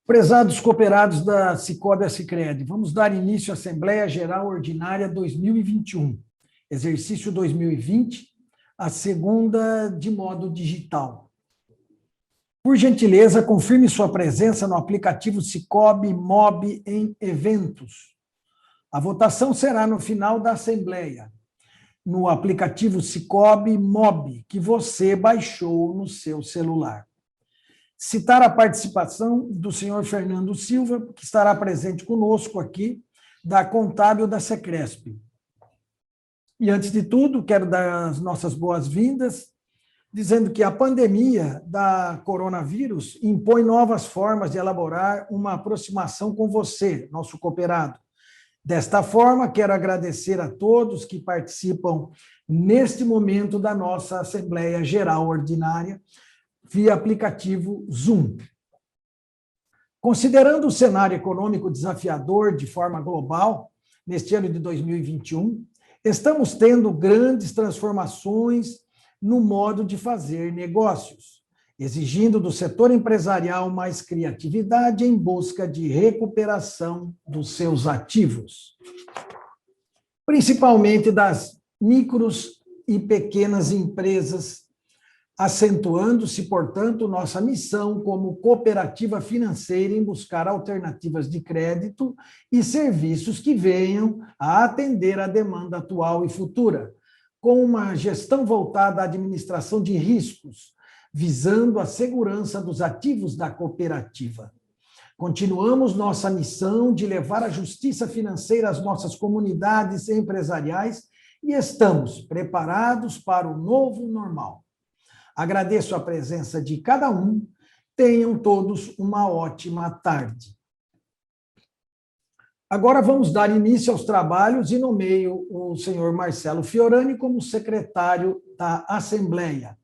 Prezados cooperados da Sicoob Sicredi, vamos dar início à Assembleia Geral Ordinária 2021, exercício 2020, a segunda de modo digital. Por gentileza, confirme sua presença no aplicativo Sicoob Mob em eventos. A votação será no final da Assembleia, no aplicativo Sicoob Mob, que você baixou no seu celular. Citar a participação do senhor Fernando Silva, que estará presente conosco aqui, da Contábil da Secresp. E, antes de tudo, quero dar as nossas boas-vindas, dizendo que a pandemia da coronavírus impõe novas formas de elaborar uma aproximação com você, nosso cooperado. Desta forma, quero agradecer a todos que participam neste momento da nossa Assembleia Geral Ordinária, via aplicativo Zoom. Considerando o cenário econômico desafiador de forma global, neste ano de 2021, estamos tendo grandes transformações no modo de fazer negócios, exigindo do setor empresarial mais criatividade em busca de recuperação dos seus ativos, principalmente das micros e pequenas empresas, acentuando-se, portanto, nossa missão como cooperativa financeira em buscar alternativas de crédito e serviços que venham a atender a demanda atual e futura, com uma gestão voltada à administração de riscos, visando a segurança dos ativos da cooperativa. Continuamos nossa missão de levar a justiça financeira às nossas comunidades empresariais e estamos preparados para o novo normal. Agradeço a presença de cada um. Tenham todos uma ótima tarde. Agora vamos dar início aos trabalhos e nomeio o senhor Marcelo Fiorani como secretário da Assembleia.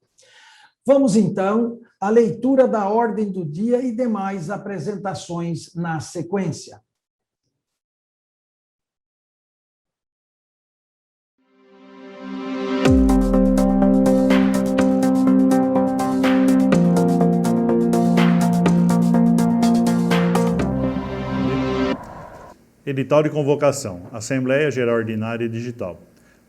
Vamos, então, à leitura da ordem do dia e demais apresentações na sequência. Edital de convocação. Assembleia Geral Ordinária Digital.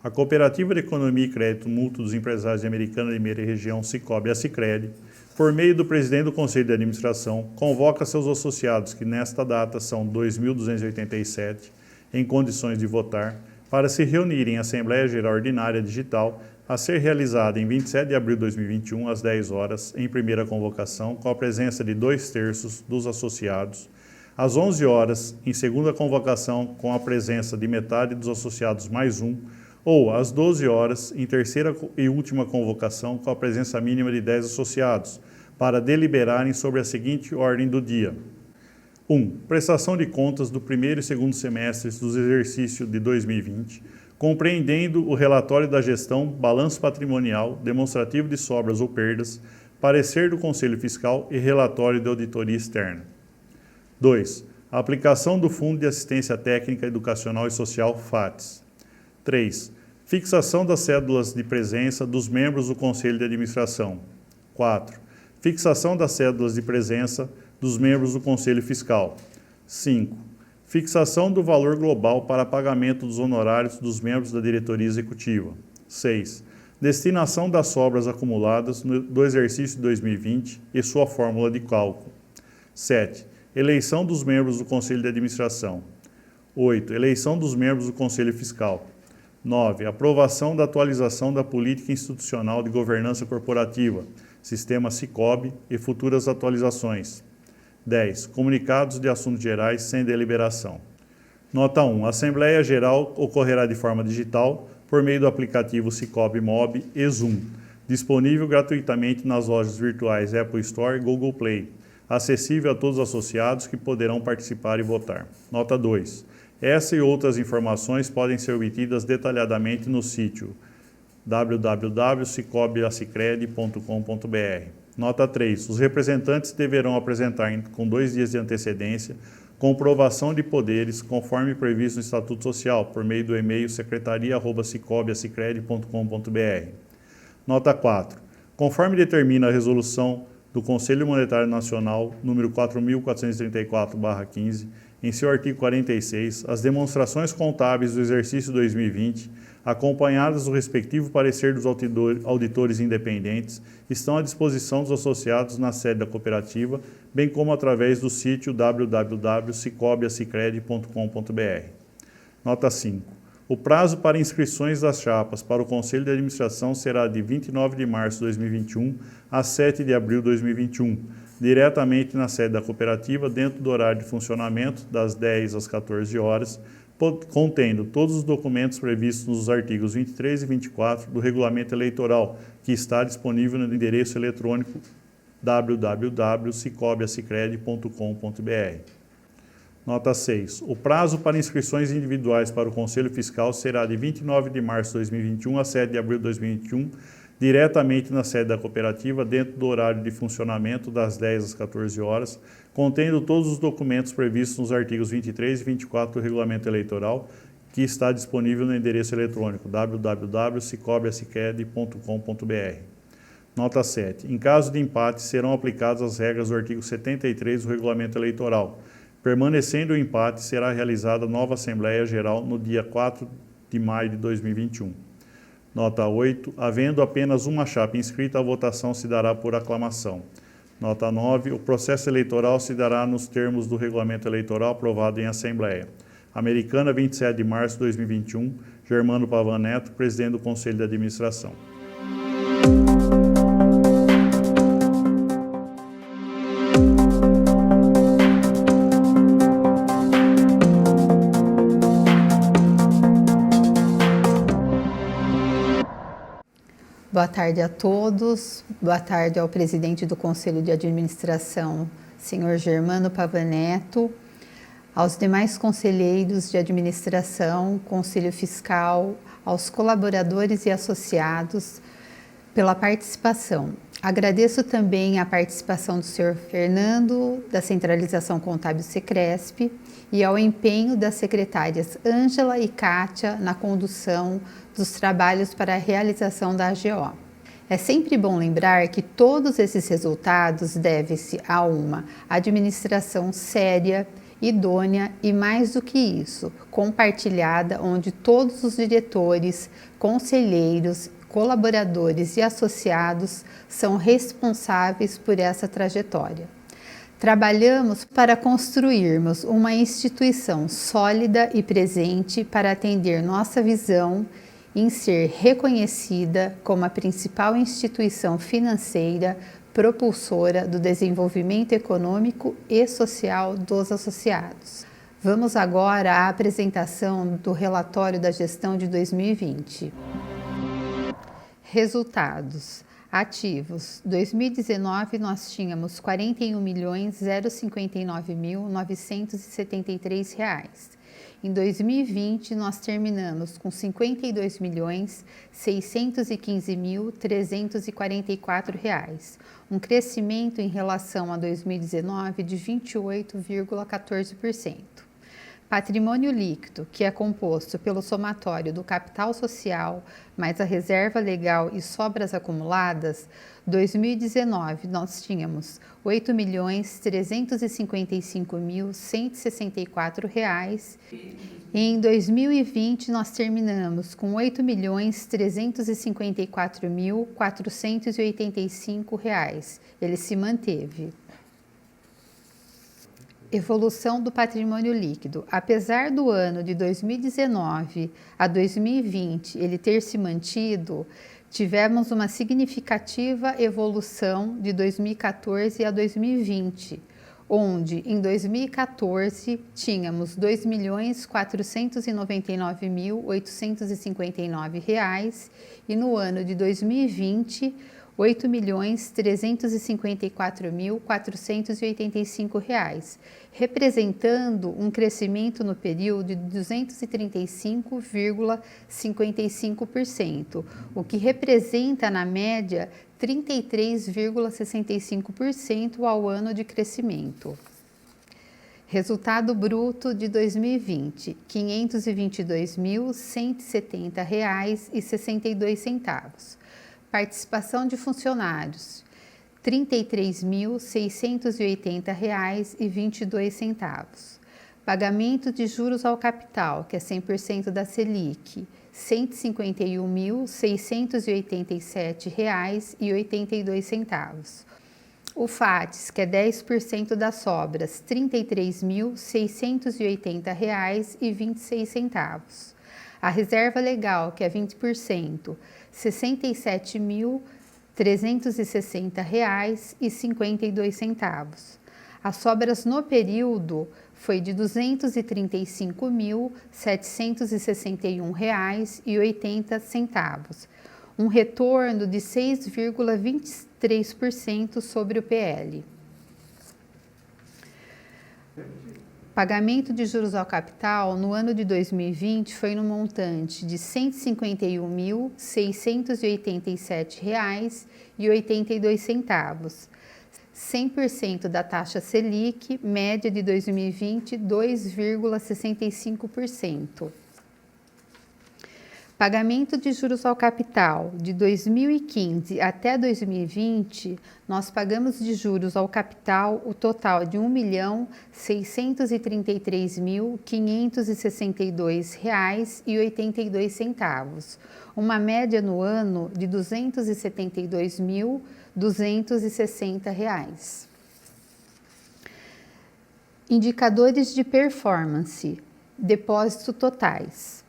A Cooperativa de Economia e Crédito Mútuo dos Empresários de Americana Limeira e Região, Sicoob Sicredi, por meio do presidente do Conselho de Administração, convoca seus associados, que nesta data são 2.287, em condições de votar, para se reunirem em Assembleia Geral Ordinária Digital, a ser realizada em 27 de abril de 2021, às 10 horas, em primeira convocação, com a presença de 2/3 dos associados, às 11 horas, em segunda convocação, com a presença de metade dos associados mais um, ou às 12 horas, em terceira e última convocação, com a presença mínima de 10 associados, para deliberarem sobre a seguinte ordem do dia. 1. Prestação de contas do primeiro e segundo semestres do exercício de 2020, compreendendo o relatório da gestão, balanço patrimonial, demonstrativo de sobras ou perdas, parecer do Conselho Fiscal e relatório de auditoria externa. 2. A aplicação do Fundo de Assistência Técnica Educacional e Social, FATES. 3. Fixação das cédulas de presença dos membros do Conselho de Administração. 4. Fixação das cédulas de presença dos membros do Conselho Fiscal. 5. Fixação do valor global para pagamento dos honorários dos membros da diretoria executiva. 6. Destinação das sobras acumuladas do exercício de 2020 e sua fórmula de cálculo. 7. Eleição dos membros do Conselho de Administração. 8. Eleição dos membros do Conselho Fiscal. 9. Aprovação da atualização da Política Institucional de Governança Corporativa, Sistema Sicoob e futuras atualizações. 10. Comunicados de assuntos gerais sem deliberação. Nota 1. A Assembleia Geral ocorrerá de forma digital por meio do aplicativo Sicoob Mob e Zoom, disponível gratuitamente nas lojas virtuais Apple Store e Google Play, acessível a todos os associados que poderão participar e votar. Nota 2. Essa e outras informações podem ser obtidas detalhadamente no sítio www.sicoobasicredi.com.br. Nota 3. Os representantes deverão apresentar, com 2 dias de antecedência, comprovação de poderes, conforme previsto no Estatuto Social, por meio do e-mail secretaria@sicoobasicredi.com.br. Nota 4. Conforme determina a Resolução do Conselho Monetário Nacional, número 4.434/15, em seu artigo 46, as demonstrações contábeis do exercício 2020, acompanhadas do respectivo parecer dos auditores independentes, estão à disposição dos associados na sede da cooperativa, bem como através do sítio www.sicobiasicredi.com.br. Nota 5. O prazo para inscrições das chapas para o Conselho de Administração será de 29 de março de 2021 a 7 de abril de 2021, diretamente na sede da cooperativa, dentro do horário de funcionamento, das 10 às 14 horas, contendo todos os documentos previstos nos artigos 23 e 24 do Regulamento Eleitoral, que está disponível no endereço eletrônico www.sicobiasicredi.com.br. Nota 6. O prazo para inscrições individuais para o Conselho Fiscal será de 29 de março de 2021 a 7 de abril de 2021, diretamente na sede da cooperativa, dentro do horário de funcionamento, das 10 às 14 horas, contendo todos os documentos previstos nos artigos 23 e 24 do Regulamento Eleitoral, que está disponível no endereço eletrônico www.sicobiasicredi.com.br. Nota 7. Em caso de empate, serão aplicadas as regras do artigo 73 do Regulamento Eleitoral. Permanecendo o empate, será realizada nova Assembleia Geral no dia 4 de maio de 2021. Nota 8. Havendo apenas uma chapa inscrita, a votação se dará por aclamação. Nota 9. O processo eleitoral se dará nos termos do Regulamento Eleitoral aprovado em Assembleia. Americana, 27 de março de 2021. Germano Pavan Neto, presidente do Conselho de Administração. Boa tarde a todos, boa tarde ao presidente do Conselho de Administração, senhor Germano Pavan Neto, aos demais conselheiros de administração, Conselho Fiscal, aos colaboradores e associados pela participação. Agradeço também a participação do senhor Fernando, da Centralização Contábil Secresp, e ao empenho das secretárias Ângela e Kátia na condução dos trabalhos para a realização da AGO. É sempre bom lembrar que todos esses resultados devem-se a uma administração séria, idônea e, mais do que isso, compartilhada, onde todos os diretores, conselheiros, colaboradores e associados são responsáveis por essa trajetória. Trabalhamos para construirmos uma instituição sólida e presente para atender nossa visão em ser reconhecida como a principal instituição financeira propulsora do desenvolvimento econômico e social dos associados. Vamos agora à apresentação do relatório da gestão de 2020. Resultados. Ativos. 2019 nós tínhamos R$ 41.059.973. Em 2020 nós terminamos com R$ 52.615.344, um crescimento em relação a 2019 de 28,14%. Patrimônio líquido, que é composto pelo somatório do capital social, mais a reserva legal e sobras acumuladas, 2019 nós tínhamos R$ 8.355.164 e em 2020 nós terminamos com R$ 8.354.485. Ele se manteve. Evolução do patrimônio líquido. Apesar do ano de 2019 a 2020 ele ter se mantido, tivemos uma significativa evolução de 2014 a 2020, onde em 2014 tínhamos R$ 2.499.859 e no ano de 2020 R$ 8.354.485, representando um crescimento no período de 235,55%, o que representa, na média, 33,65% ao ano de crescimento. Resultado bruto de 2020, R$ 522.170,62. Participação de funcionários, R$ 33.680,22. Pagamento de juros ao capital, que é 100% da Selic, R$ 151.687,82. O FATS, que é 10% das sobras, R$ 33.680,26. A reserva legal, que é 20%, R$ 67.360,52. As sobras no período foi de R$ 235.761,80, um retorno de 6,23% sobre o PL. Pagamento de juros ao capital no ano de 2020 foi no montante de R$ 151.687,82, 100% da taxa Selic, média de 2020, 2,65%. Pagamento de juros ao capital de 2015 até 2020, nós pagamos de juros ao capital o total de R$ 1.633.562,82, uma média no ano de R$ 272.260. Indicadores de performance, depósito totais.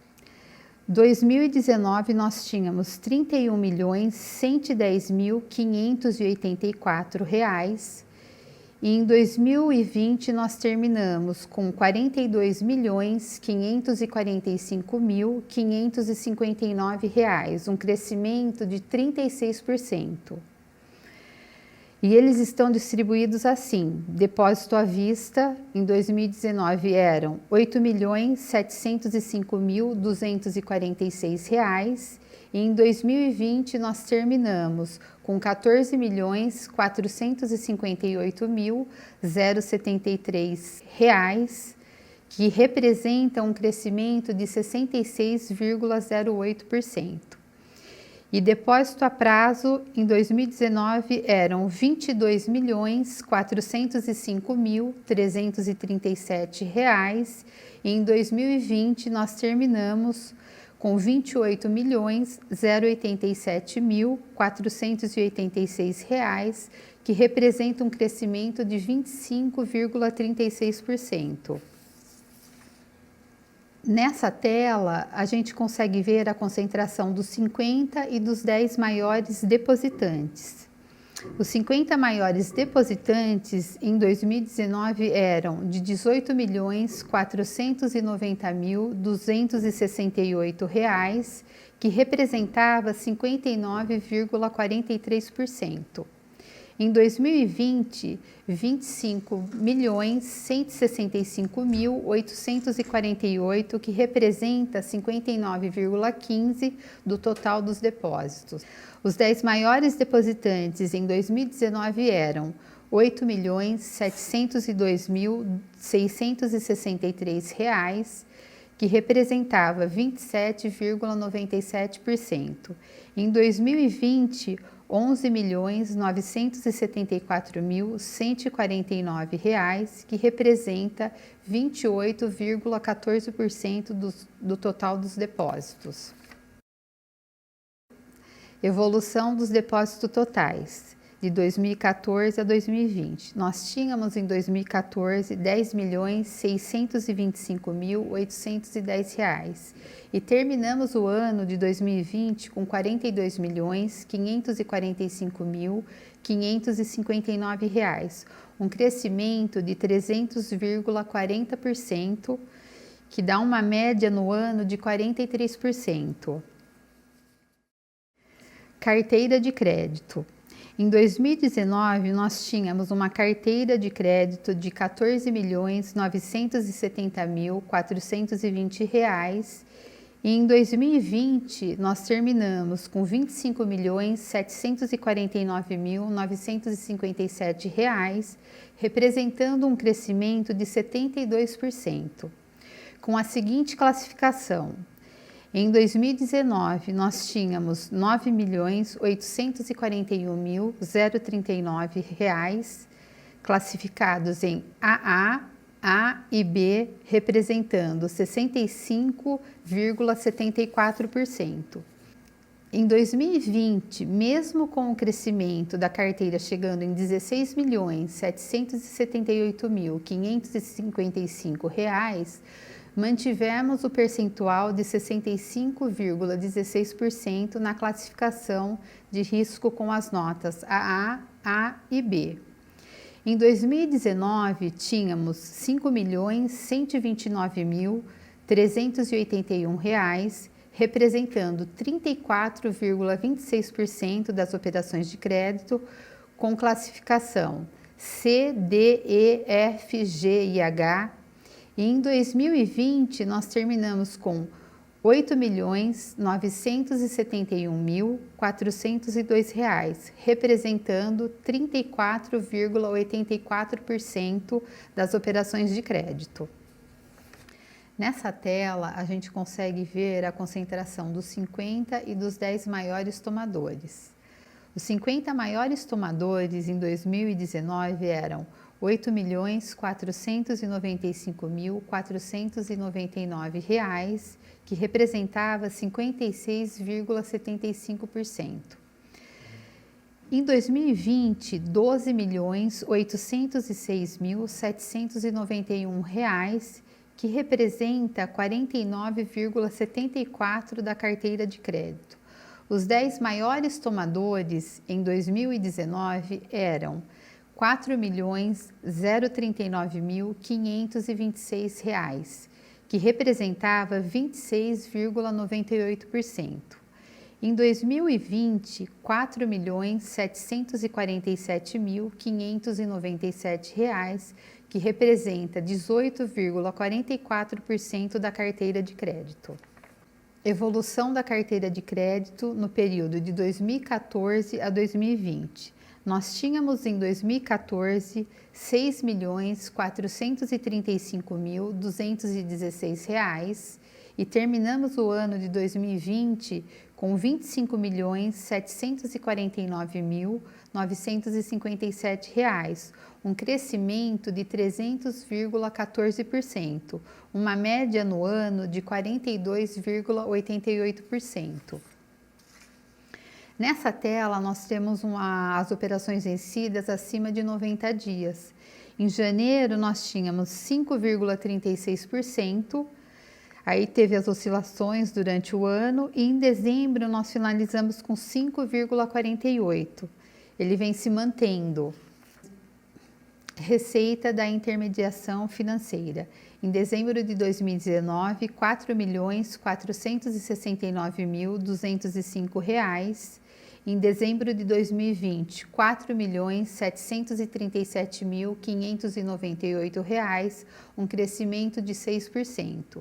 2019 nós tínhamos R$ 31.110.584 e em 2020 nós terminamos com R$ 42.545.559, um crescimento de 36%. E eles estão distribuídos assim: depósito à vista, em 2019 eram R$ 8.705.246 e em 2020 nós terminamos com R$ 14.458.073, que representa um crescimento de 66,08%. E depósito a prazo em 2019 eram R$ 22.405.337 e em 2020 nós terminamos com R$ 28.087.486, que representa um crescimento de 25,36%. Nessa tela, a gente consegue ver a concentração dos 50 e dos 10 maiores depositantes. Os 50 maiores depositantes em 2019 eram de R$ 18.490.268, que representava 59,43%. Em 2020, R$ 25.165.848, que representa 59,15% do total dos depósitos. Os 10 maiores depositantes em 2019 eram R$ 8.702.663, que representava 27,97%. Em 2020, R$ 11.974.149, que representa 28,14% do total dos depósitos. Evolução dos depósitos totais de 2014 a 2020. Nós tínhamos em 2014 R$ 10.625.810 e terminamos o ano de 2020 com R$ 42.545.559, um crescimento de 300,40%, que dá uma média no ano de 43%. Carteira de crédito. Em 2019, nós tínhamos uma carteira de crédito de R$ 14.970.420 e em 2020 nós terminamos com R$ 25.749.957, representando um crescimento de 72%, com a seguinte classificação. Em 2019, nós tínhamos R$ 9.841.039 classificados em AA, A e B, representando 65,74%. Em 2020, mesmo com o crescimento da carteira chegando em R$ 16.778.555, mantivemos o percentual de 65,16% na classificação de risco com as notas AA, A e B. Em 2019, tínhamos R$ 5.129.381, representando 34,26% das operações de crédito com classificação C, D, E, F, G e H. E em 2020, nós terminamos com R$ 8.971.402, representando 34,84% das operações de crédito. Nessa tela, a gente consegue ver a concentração dos 50 e dos 10 maiores tomadores. Os 50 maiores tomadores em 2019 eram R$ 8.495.499, que representava 56,75%. Em 2020, R$ 12.806.791, que representa 49,74% da carteira de crédito. Os 10 maiores tomadores em 2019 eram R$ 4.039.526, que representava 26,98%. Em 2020, R$ 4.747.597, que representa 18,44% da carteira de crédito. Evolução da carteira de crédito no período de 2014 a 2020. Nós tínhamos em 2014 R$ 6.435.216 e terminamos o ano de 2020 com R$ 25.749.957, um crescimento de 300,14%, uma média no ano de 42,88%. Nessa tela, nós temos as operações vencidas acima de 90 dias. Em janeiro, nós tínhamos 5,36%, aí teve as oscilações durante o ano, e em dezembro nós finalizamos com 5,48%. Ele vem se mantendo. Receita da intermediação financeira. Em dezembro de 2019, R$ 4.469.205. Em dezembro de 2020, R$ 4.737.598, um crescimento de 6%.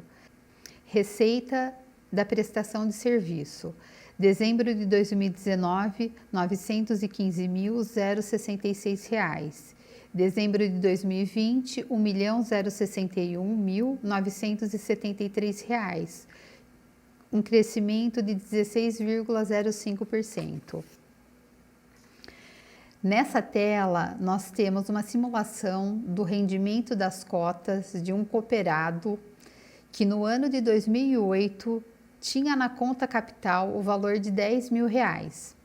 Receita da prestação de serviço. Dezembro de 2019, R$ 915.066. Dezembro de 2020, R$ 1.061.973, um crescimento de 16,05%. Nessa tela, nós temos uma simulação do rendimento das cotas de um cooperado que no ano de 2008 tinha na conta capital o valor de R$ 10.000.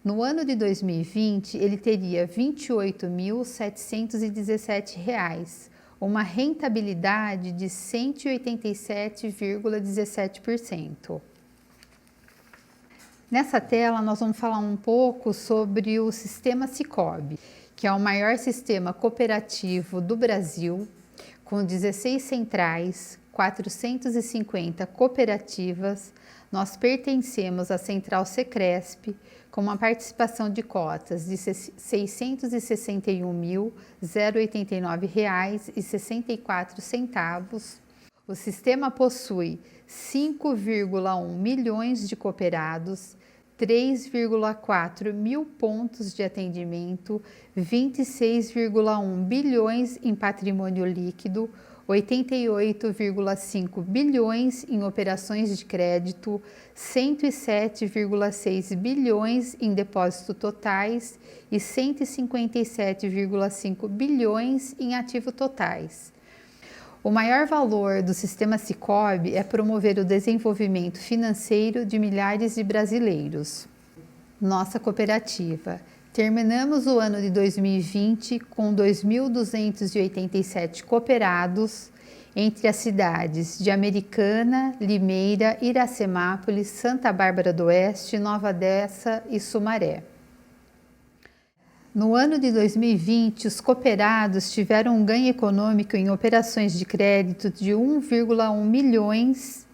No ano de 2020, ele teria R$ 28.717, uma rentabilidade de 187,17%. Nessa tela, nós vamos falar um pouco sobre o sistema Sicoob, que é o maior sistema cooperativo do Brasil, com 16 centrais, 450 cooperativas. Nós pertencemos à Central Secresp, com uma participação de cotas de R$ 661.089,64. O sistema possui 5,1 milhões de cooperados, 3,4 mil pontos de atendimento, 26,1 bilhões em patrimônio líquido, 88,5 bilhões em operações de crédito, 107,6 bilhões em depósitos totais e 157,5 bilhões em ativos totais. O maior valor do sistema Sicoob é promover o desenvolvimento financeiro de milhares de brasileiros. Nossa cooperativa. Terminamos o ano de 2020 com 2.287 cooperados entre as cidades de Americana, Limeira, Iracemápolis, Santa Bárbara do Oeste, Nova Odessa e Sumaré. No ano de 2020, os cooperados tiveram um ganho econômico em operações de crédito de 1,1 milhões,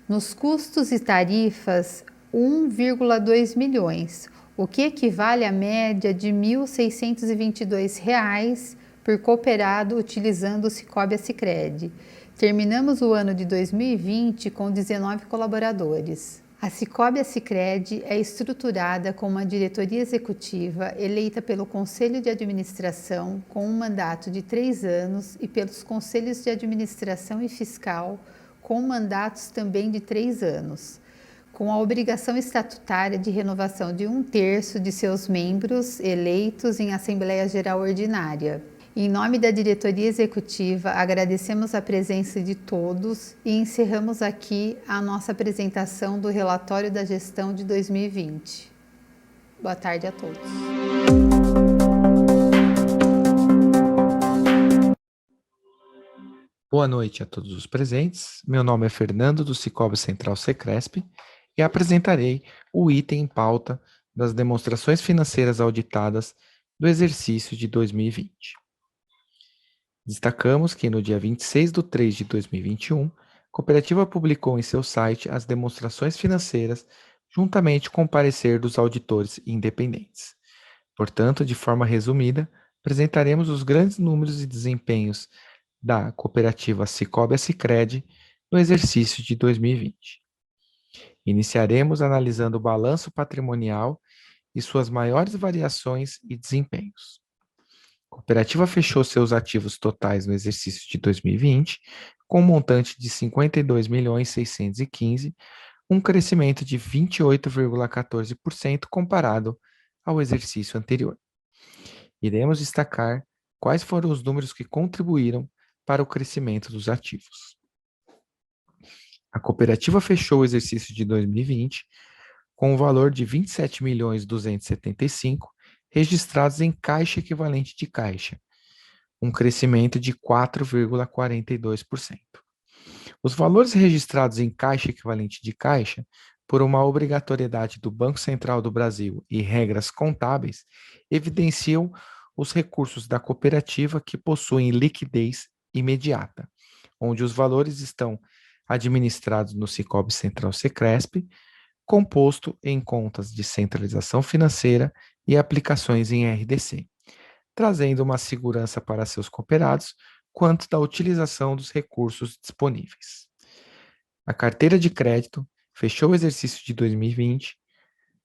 nos custos e tarifas 1,2 milhões, o que equivale à média de R$ 1.622 por cooperado utilizando o Sicoob Sicredi. Terminamos o ano de 2020 com 19 colaboradores. A Sicoob Sicredi é estruturada com uma diretoria executiva eleita pelo Conselho de Administração com um mandato de 3 anos e pelos Conselhos de Administração e Fiscal com mandatos também de 3 anos, com a obrigação estatutária de renovação de 1/3 de seus membros eleitos em Assembleia Geral Ordinária. Em nome da diretoria executiva, agradecemos a presença de todos e encerramos aqui a nossa apresentação do relatório da gestão de 2020. Boa tarde a todos. Boa noite a todos os presentes. Meu nome é Fernando do Sicoob Central Secresp e apresentarei o item em pauta das demonstrações financeiras auditadas do exercício de 2020. Destacamos que no dia 26/3/2021, a cooperativa publicou em seu site as demonstrações financeiras juntamente com o parecer dos auditores independentes. Portanto, de forma resumida, apresentaremos os grandes números e desempenhos da cooperativa Sicoob Sicredi no exercício de 2020. Iniciaremos analisando o balanço patrimonial e suas maiores variações e desempenhos. A cooperativa fechou seus ativos totais no exercício de 2020 com um montante de R$ 52.615.000, um crescimento de 28,14% comparado ao exercício anterior. Iremos destacar quais foram os números que contribuíram para o crescimento dos ativos. A cooperativa fechou o exercício de 2020 com o valor de R$ 27.275.000 registrados em caixa equivalente de caixa, um crescimento de 4,42%. Os valores registrados em caixa equivalente de caixa, por uma obrigatoriedade do Banco Central do Brasil e regras contábeis, evidenciam os recursos da cooperativa que possuem liquidez imediata, onde os valores estão administrados no Sicoob Central Secresp, composto em contas de centralização financeira e aplicações em RDC, trazendo uma segurança para seus cooperados quanto da utilização dos recursos disponíveis. A carteira de crédito fechou o exercício de 2020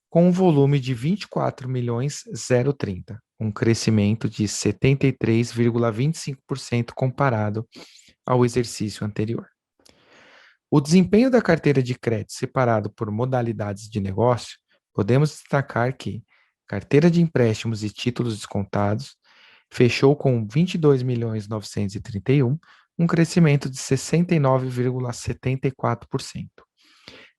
com um volume de 24.030.000, um crescimento de 73,25% comparado ao exercício anterior. O desempenho da carteira de crédito separado por modalidades de negócio, podemos destacar que carteira de empréstimos e títulos descontados fechou com 22.931.000, um crescimento de 69,74%.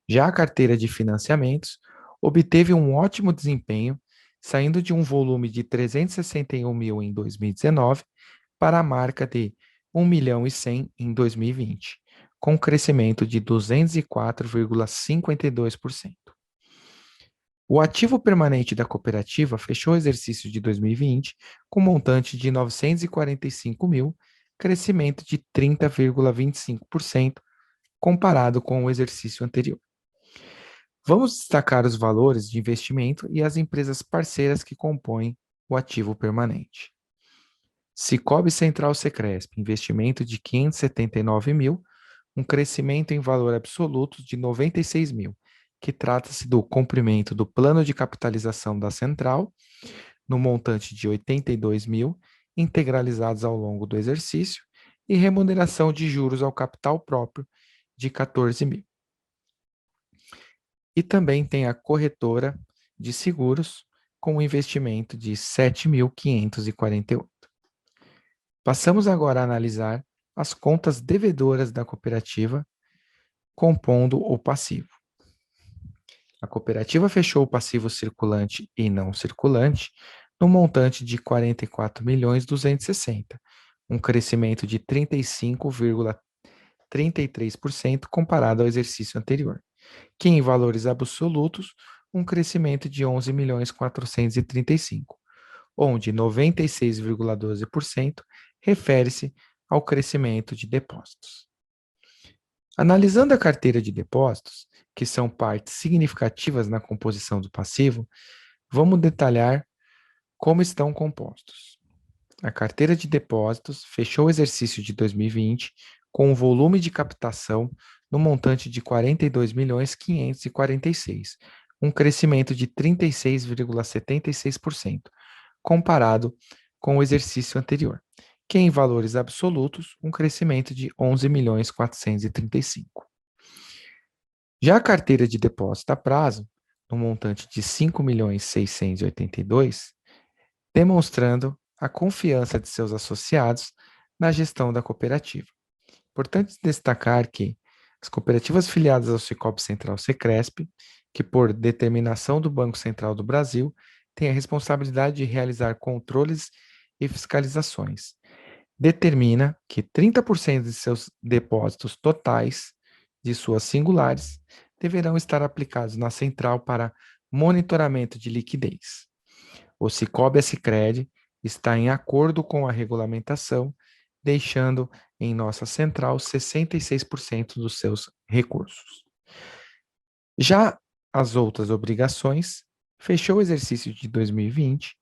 Já a carteira de financiamentos obteve um ótimo desempenho, saindo de um volume de 361.000 em 2019 para a marca de 1.100.000 em 2020, com crescimento de 204,52%. O ativo permanente da cooperativa fechou o exercício de 2020 com montante de 945.000, crescimento de 30,25% comparado com o exercício anterior. Vamos destacar os valores de investimento e as empresas parceiras que compõem o ativo permanente. Sicoob Central Secresp, investimento de 579.000, um crescimento em valor absoluto de 96.000, que trata-se do cumprimento do plano de capitalização da central, no montante de 82 mil, integralizados ao longo do exercício, e remuneração de juros ao capital próprio de 14 mil. E também tem a corretora de seguros, com um investimento de 7.548. Passamos agora a analisar as contas devedoras da cooperativa, compondo o passivo. A cooperativa fechou o passivo circulante e não circulante no montante de 44.260, um crescimento de 35,33% comparado ao exercício anterior, que em valores absolutos, um crescimento de 11.435, onde 96,12% refere-se ao crescimento de depósitos. Analisando a carteira de depósitos, que são partes significativas na composição do passivo, vamos detalhar como estão compostos. A carteira de depósitos fechou o exercício de 2020 com um volume de captação no montante de 42.546, um crescimento de 36,76%, comparado com o exercício anterior, que em valores absolutos, um crescimento de 11.435. Já a carteira de depósito a prazo, no montante de 5.682, demonstrando a confiança de seus associados na gestão da cooperativa. Importante destacar que as cooperativas filiadas ao Sicoob Central Secresp, que por determinação do Banco Central do Brasil, têm a responsabilidade de realizar controles e fiscalizações, determina que 30% de seus depósitos totais, de suas singulares, deverão estar aplicados na central para monitoramento de liquidez. O Sicoob Sicredi está em acordo com a regulamentação, deixando em nossa central 66% dos seus recursos. Já as outras obrigações, fechou o exercício de 2020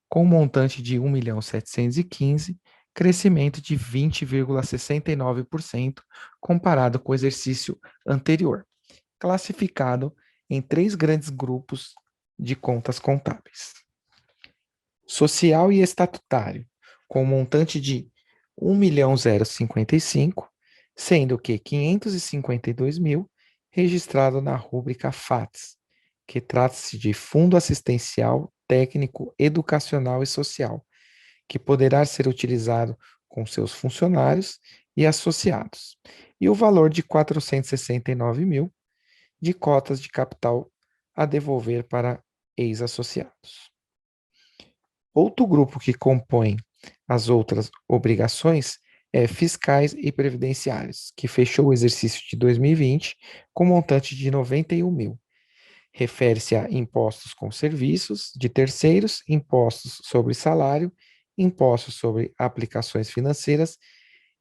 com um montante de 1.715.000, crescimento de 20,69% comparado com o exercício anterior, classificado em 3 grandes grupos de contas contábeis. Social e estatutário, com um montante de 1.055.000, sendo que 552.000 registrado na rúbrica FATS, que trata-se de Fundo Assistencial, Técnico, Educacional e Social, que poderá ser utilizado com seus funcionários e associados, e o valor de 469.000 de cotas de capital a devolver para ex-associados. Outro grupo que compõe as outras obrigações é fiscais e previdenciários, que fechou o exercício de 2020 com montante de 91.000. Refere-se a impostos com serviços de terceiros, impostos sobre salário, impostos sobre aplicações financeiras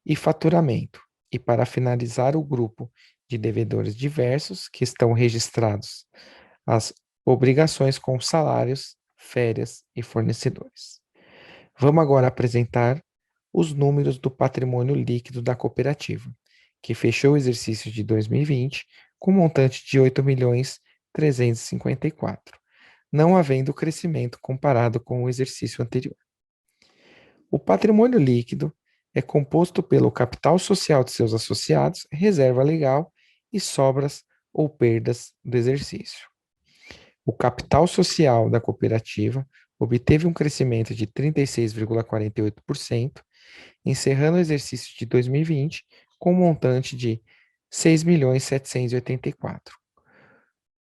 e faturamento. E para finalizar, o grupo de devedores diversos, que estão registrados as obrigações com salários, férias e fornecedores. Vamos agora apresentar os números do patrimônio líquido da cooperativa, que fechou o exercício de 2020 com montante de 8.354.000, não havendo crescimento comparado com o exercício anterior. O patrimônio líquido é composto pelo capital social de seus associados, reserva legal e sobras ou perdas do exercício. O capital social da cooperativa obteve um crescimento de 36,48%, encerrando o exercício de 2020 com um montante de 6.784.000.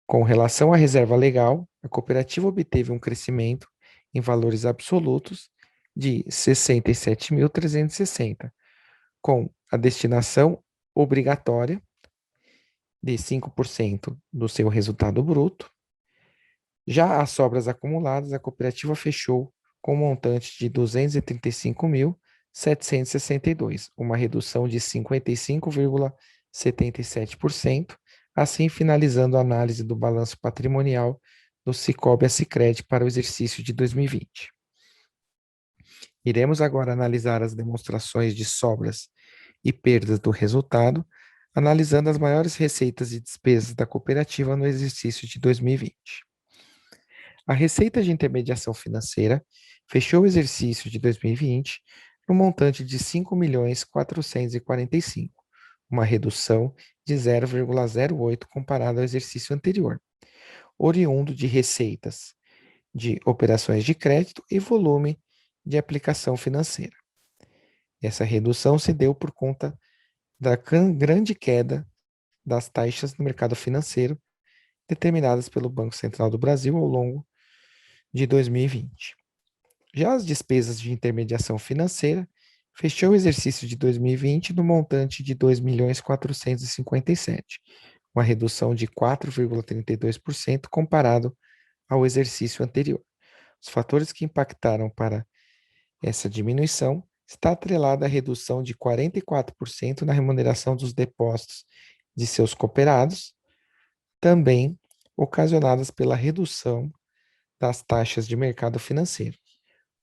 Com relação à reserva legal, a cooperativa obteve um crescimento em valores absolutos de 67.360, com a destinação obrigatória de 5% do seu resultado bruto. Já as sobras acumuladas, a cooperativa fechou com um montante de 235.762, uma redução de 55,77%, assim finalizando a análise do balanço patrimonial do Sicoob Sicredi para o exercício de 2020. Iremos agora analisar as demonstrações de sobras e perdas do resultado analisando as maiores receitas e despesas da cooperativa no exercício de 2020. A receita de intermediação financeira fechou o exercício de 2020 no montante de R$ 5.445.000, uma redução de 0,08 comparado ao exercício anterior, oriundo de receitas de operações de crédito e volume de aplicação financeira. Essa redução se deu por conta da grande queda das taxas no mercado financeiro determinadas pelo Banco Central do Brasil ao longo de 2020. Já as despesas de intermediação financeira fechou o exercício de 2020 no montante de R$ 2.457.000, uma redução de 4,32% comparado ao exercício anterior. Os fatores que impactaram para essa diminuição está atrelada à redução de 44% na remuneração dos depósitos de seus cooperados, também ocasionadas pela redução das taxas de mercado financeiro.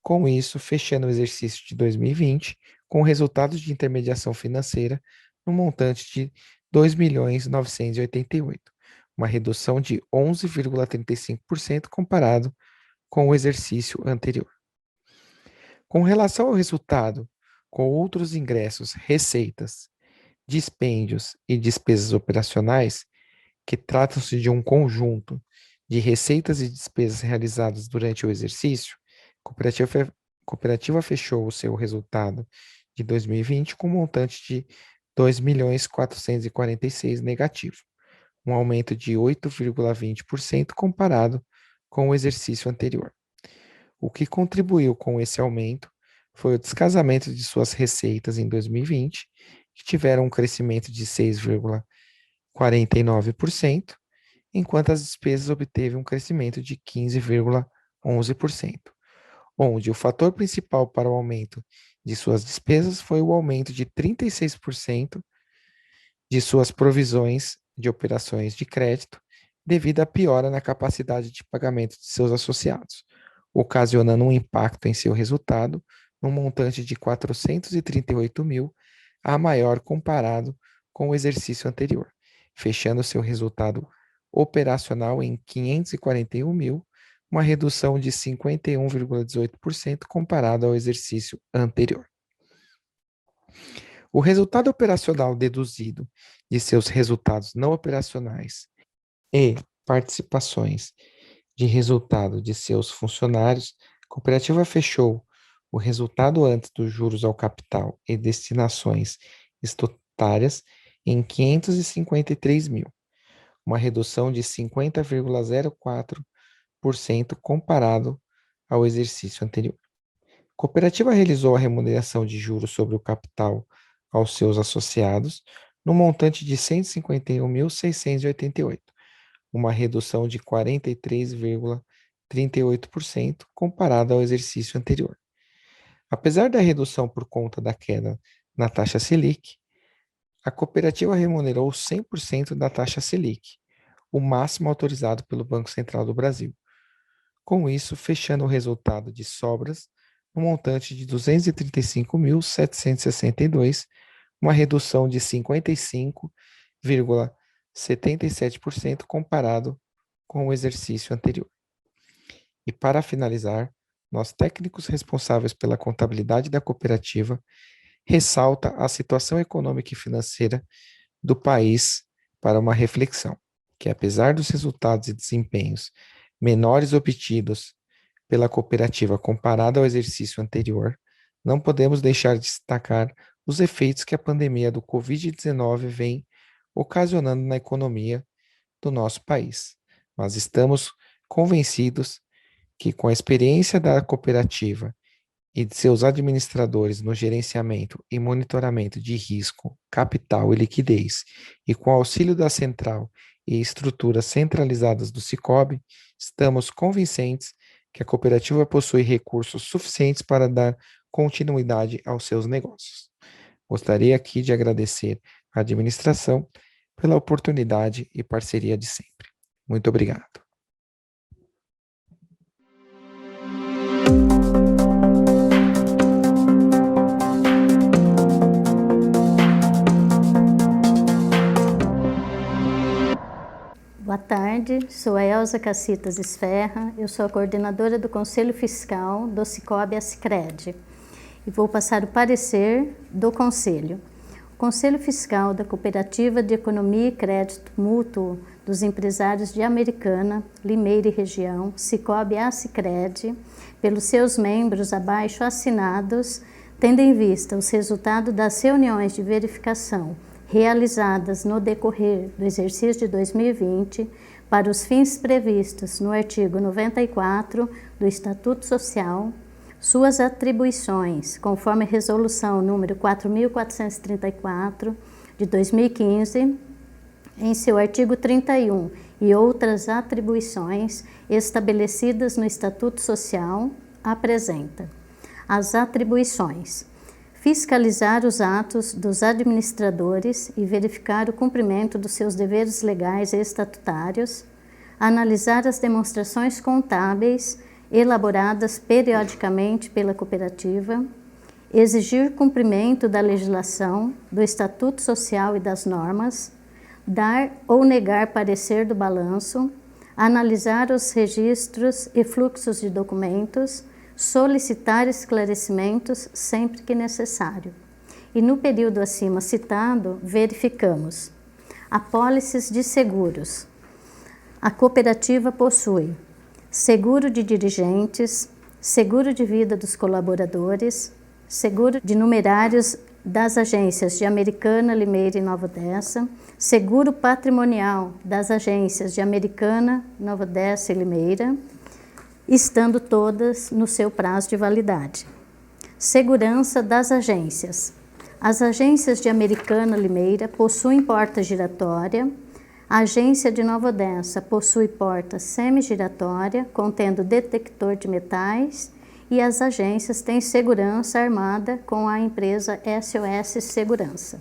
Com isso, fechando o exercício de 2020 com resultados de intermediação financeira no montante de R$ 2.988.000, uma redução de 11,35% comparado com o exercício anterior. Com relação ao resultado, com outros ingressos, receitas, dispêndios e despesas operacionais, que tratam-se de um conjunto de receitas e despesas realizadas durante o exercício, a cooperativa fechou o seu resultado de 2020 com um montante de R$ 2.446.000 negativo, um aumento de 8,20% comparado com o exercício anterior. O que contribuiu com esse aumento foi o descasamento de suas receitas em 2020, que tiveram um crescimento de 6,49%, enquanto as despesas obteve um crescimento de 15,11%, onde o fator principal para o aumento de suas despesas foi o aumento de 36% de suas provisões de operações de crédito, devido à piora na capacidade de pagamento de seus associados, ocasionando um impacto em seu resultado no montante de R$ 438.000, a maior comparado com o exercício anterior, fechando seu resultado operacional em R$ 541.000, uma redução de 51,18% comparado ao exercício anterior. O resultado operacional deduzido de seus resultados não operacionais e participações de resultado de seus funcionários, a cooperativa fechou o resultado antes dos juros ao capital e destinações estutárias em R$ 553.000, uma redução de 50,04% comparado ao exercício anterior. A cooperativa realizou a remuneração de juros sobre o capital aos seus associados no montante de R$ 151.688, uma redução de 43,38% comparado ao exercício anterior. Apesar da redução por conta da queda na taxa Selic, a cooperativa remunerou 100% da taxa Selic, o máximo autorizado pelo Banco Central do Brasil. Com isso, fechando o resultado de sobras no montante de R$ 235.762, uma redução de 55,77% comparado com o exercício anterior. E para finalizar, nós técnicos responsáveis pela contabilidade da cooperativa ressalta a situação econômica e financeira do país para uma reflexão, que apesar dos resultados e desempenhos menores obtidos pela cooperativa comparado ao exercício anterior, não podemos deixar de destacar os efeitos que a pandemia do Covid-19 vem ocasionando na economia do nosso país. Mas estamos convencidos que com a experiência da cooperativa e de seus administradores no gerenciamento e monitoramento de risco, capital e liquidez, e com o auxílio da central e estruturas centralizadas do Sicoob, estamos convincentes que a cooperativa possui recursos suficientes para dar continuidade aos seus negócios. Gostaria aqui de agradecer à administração pela oportunidade e parceria de sempre. Muito obrigado. Boa tarde, sou a Elza Cacitas Esferra, eu sou a coordenadora do Conselho Fiscal do Cicobi-Sicredi e vou passar o parecer do Conselho. O Conselho Fiscal da Cooperativa de Economia e Crédito Mútuo dos Empresários de Americana, Limeira e Região, Cicobi-Sicredi, pelos seus membros abaixo assinados, tendo em vista os resultados das reuniões de verificação realizadas no decorrer do exercício de 2020 para os fins previstos no artigo 94 do Estatuto Social, suas atribuições, conforme a Resolução número 4.434 de 2015, em seu artigo 31, e outras atribuições estabelecidas no Estatuto Social, apresenta as atribuições: fiscalizar os atos dos administradores e verificar o cumprimento dos seus deveres legais e estatutários, analisar as demonstrações contábeis elaboradas periodicamente pela cooperativa, exigir cumprimento da legislação, do Estatuto Social e das normas, dar ou negar parecer do balanço, analisar os registros e fluxos de documentos, solicitar esclarecimentos sempre que necessário. E no período acima citado, verificamos apólices de seguros. A cooperativa possui seguro de dirigentes, seguro de vida dos colaboradores, seguro de numerários das agências de Americana, Limeira e Nova Odessa, seguro patrimonial das agências de Americana, Nova Odessa e Limeira, estando todas no seu prazo de validade. Segurança das agências. As agências de Americana, Limeira possuem porta giratória, a agência de Nova Odessa possui porta semigiratória, contendo detector de metais, e as agências têm segurança armada com a empresa SOS Segurança.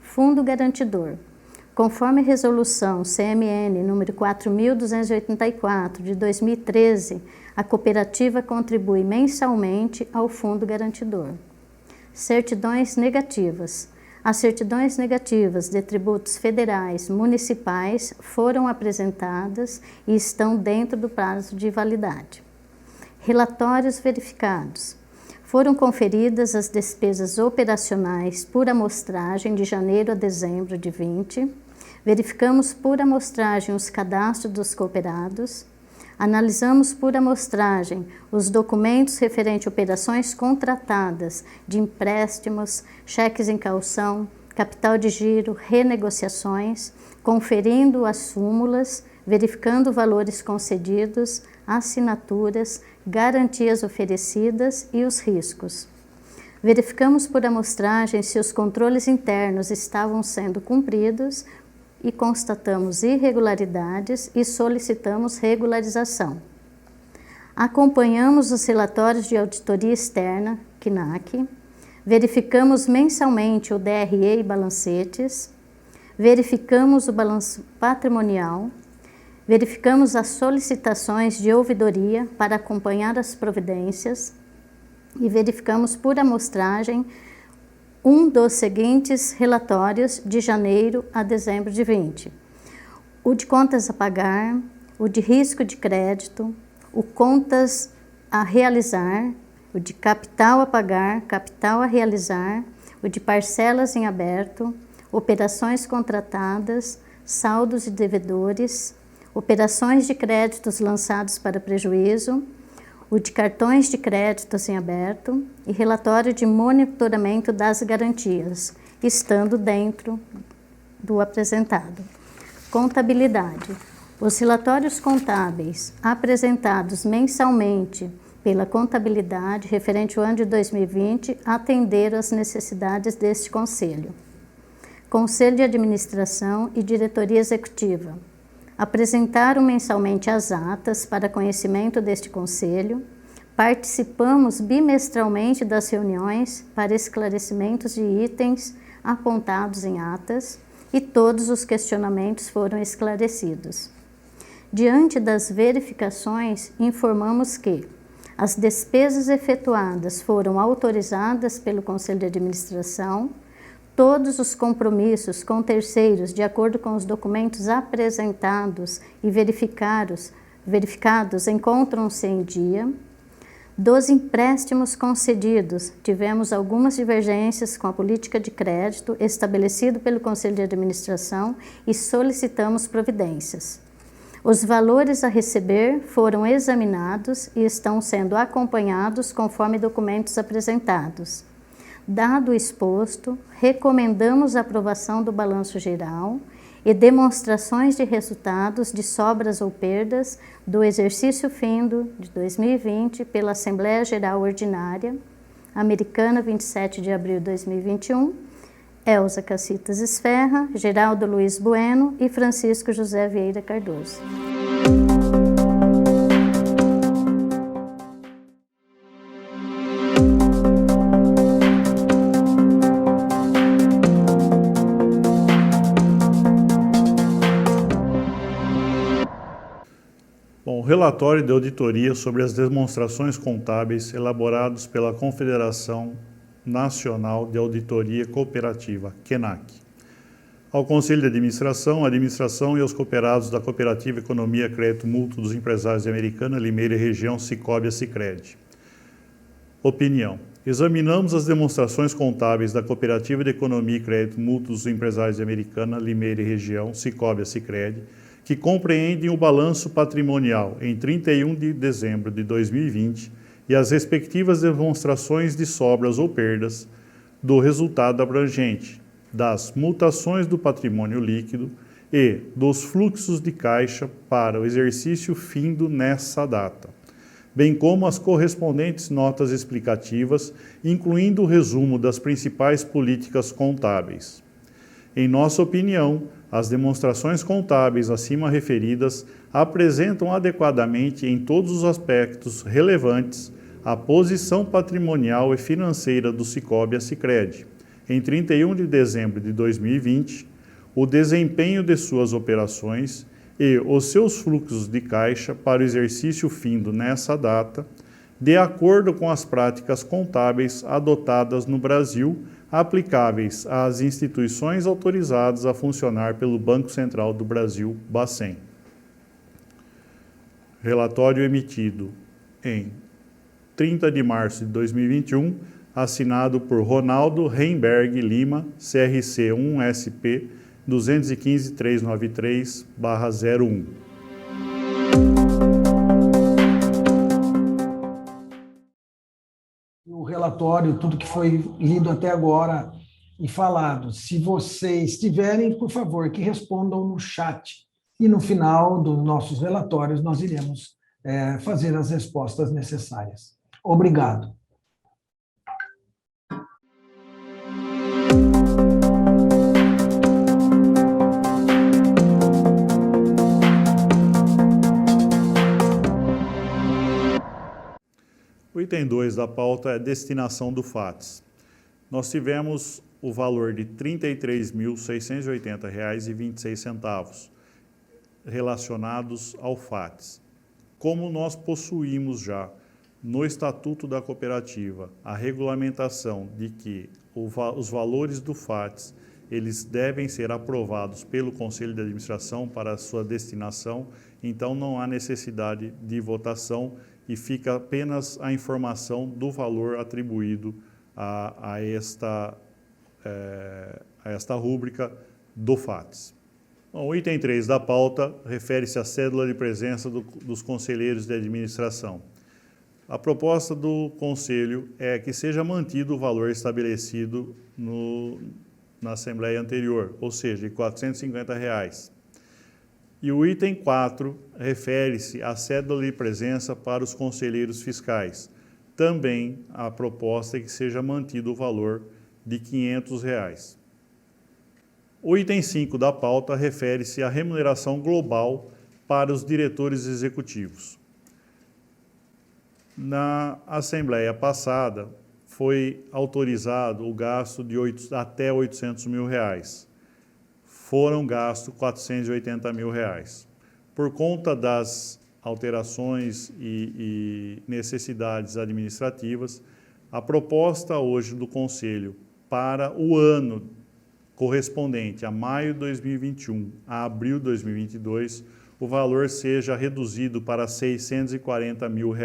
Fundo garantidor. Conforme a Resolução CMN número 4.284 de 2013, a cooperativa contribui mensalmente ao Fundo Garantidor. Certidões negativas. As certidões negativas de tributos federais, municipais foram apresentadas e estão dentro do prazo de validade. Relatórios verificados. Foram conferidas as despesas operacionais por amostragem de janeiro a dezembro de 2020. Verificamos por amostragem os cadastros dos cooperados. Analisamos por amostragem os documentos referentes a operações contratadas de empréstimos, cheques em caução, capital de giro, renegociações, conferindo as súmulas, verificando valores concedidos, assinaturas, garantias oferecidas e os riscos. Verificamos por amostragem se os controles internos estavam sendo cumpridos e constatamos irregularidades e solicitamos regularização. Acompanhamos os relatórios de auditoria externa, CNAC, verificamos mensalmente o DRE e balancetes, verificamos o balanço patrimonial, verificamos as solicitações de ouvidoria para acompanhar as providências e verificamos por amostragem um dos seguintes relatórios de janeiro a dezembro de 2020. O de contas a pagar, o de risco de crédito, o contas a realizar, o de capital a pagar, capital a realizar, o de parcelas em aberto, operações contratadas, saldos de devedores, operações de créditos lançados para prejuízo, o de cartões de créditos em aberto e relatório de monitoramento das garantias, estando dentro do apresentado. Contabilidade. Os relatórios contábeis apresentados mensalmente pela contabilidade referente ao ano de 2020 atenderam às necessidades deste Conselho. Conselho de Administração e Diretoria Executiva. Apresentaram mensalmente as atas para conhecimento deste Conselho, participamos bimestralmente das reuniões para esclarecimentos de itens apontados em atas e todos os questionamentos foram esclarecidos. Diante das verificações, informamos que as despesas efetuadas foram autorizadas pelo Conselho de Administração, Todos os compromissos com terceiros, de acordo com os documentos apresentados e verificados, encontram-se em dia. Dos empréstimos concedidos, tivemos algumas divergências com a política de crédito estabelecido pelo Conselho de Administração e solicitamos providências. Os valores a receber foram examinados e estão sendo acompanhados conforme documentos apresentados. Dado o exposto, recomendamos a aprovação do balanço geral e demonstrações de resultados de sobras ou perdas do exercício findo de 2020 pela Assembleia Geral Ordinária, Americana, 27 de abril de 2021, Elza Cacitas Esferra, Geraldo Luiz Bueno e Francisco José Vieira Cardoso. Bom, o relatório de auditoria sobre as demonstrações contábeis elaborados pela Confederação Nacional de Auditoria Cooperativa, KENAC. Ao Conselho de Administração, a administração e aos cooperados da Cooperativa Economia Crédito Mútuo dos Empresários de Americana, Limeira e Região, Sicoob-Sicredi. Opinião. Examinamos as demonstrações contábeis da Cooperativa de Economia e Crédito Mútuo dos Empresários de Americana, Limeira e Região, Sicoob-Sicredi, que compreendem o balanço patrimonial em 31 de dezembro de 2020 e as respectivas demonstrações de sobras ou perdas do resultado abrangente, das mutações do patrimônio líquido e dos fluxos de caixa para o exercício findo nessa data, bem como as correspondentes notas explicativas, incluindo o resumo das principais políticas contábeis. Em nossa opinião, as demonstrações contábeis acima referidas apresentam adequadamente em todos os aspectos relevantes a posição patrimonial e financeira do Sicoob-Sicredi em 31 de dezembro de 2020, o desempenho de suas operações e os seus fluxos de caixa para o exercício findo nessa data, de acordo com as práticas contábeis adotadas no Brasil, aplicáveis às instituições autorizadas a funcionar pelo Banco Central do Brasil, Bacen. Relatório emitido em 30 de março de 2021, assinado por Ronaldo Reimberg Lima, CRC 1SP 215.393/01. O relatório, tudo que foi lido até agora e falado. Se vocês tiverem, por favor, que respondam no chat. E no final dos nossos relatórios, nós iremos fazer as respostas necessárias. Obrigado. O item 2 da pauta é destinação do FATS. Nós tivemos o valor de R$ 33.680,26 relacionados ao FATS. Como nós possuímos já no Estatuto da Cooperativa a regulamentação de que os valores do FATS eles devem ser aprovados pelo Conselho de Administração para a sua destinação, então não há necessidade de votação e fica apenas a informação do valor atribuído a esta rúbrica do FATS. Bom, o item 3 da pauta refere-se à cédula de presença dos conselheiros de administração. A proposta do Conselho é que seja mantido o valor estabelecido na Assembleia anterior, ou seja, de R$ 450. E o item 4 refere-se à cédula de presença para os conselheiros fiscais. Também a proposta é que seja mantido o valor de R$ 500. O item 5 da pauta refere-se à remuneração global para os diretores executivos. Na Assembleia passada, foi autorizado o gasto de até R$ 800 mil. Foram gastos R$ 480 mil. Por conta das alterações e necessidades administrativas, a proposta hoje do Conselho para o ano correspondente a maio de 2021 a abril de 2022, o valor seja reduzido para R$ 640 mil.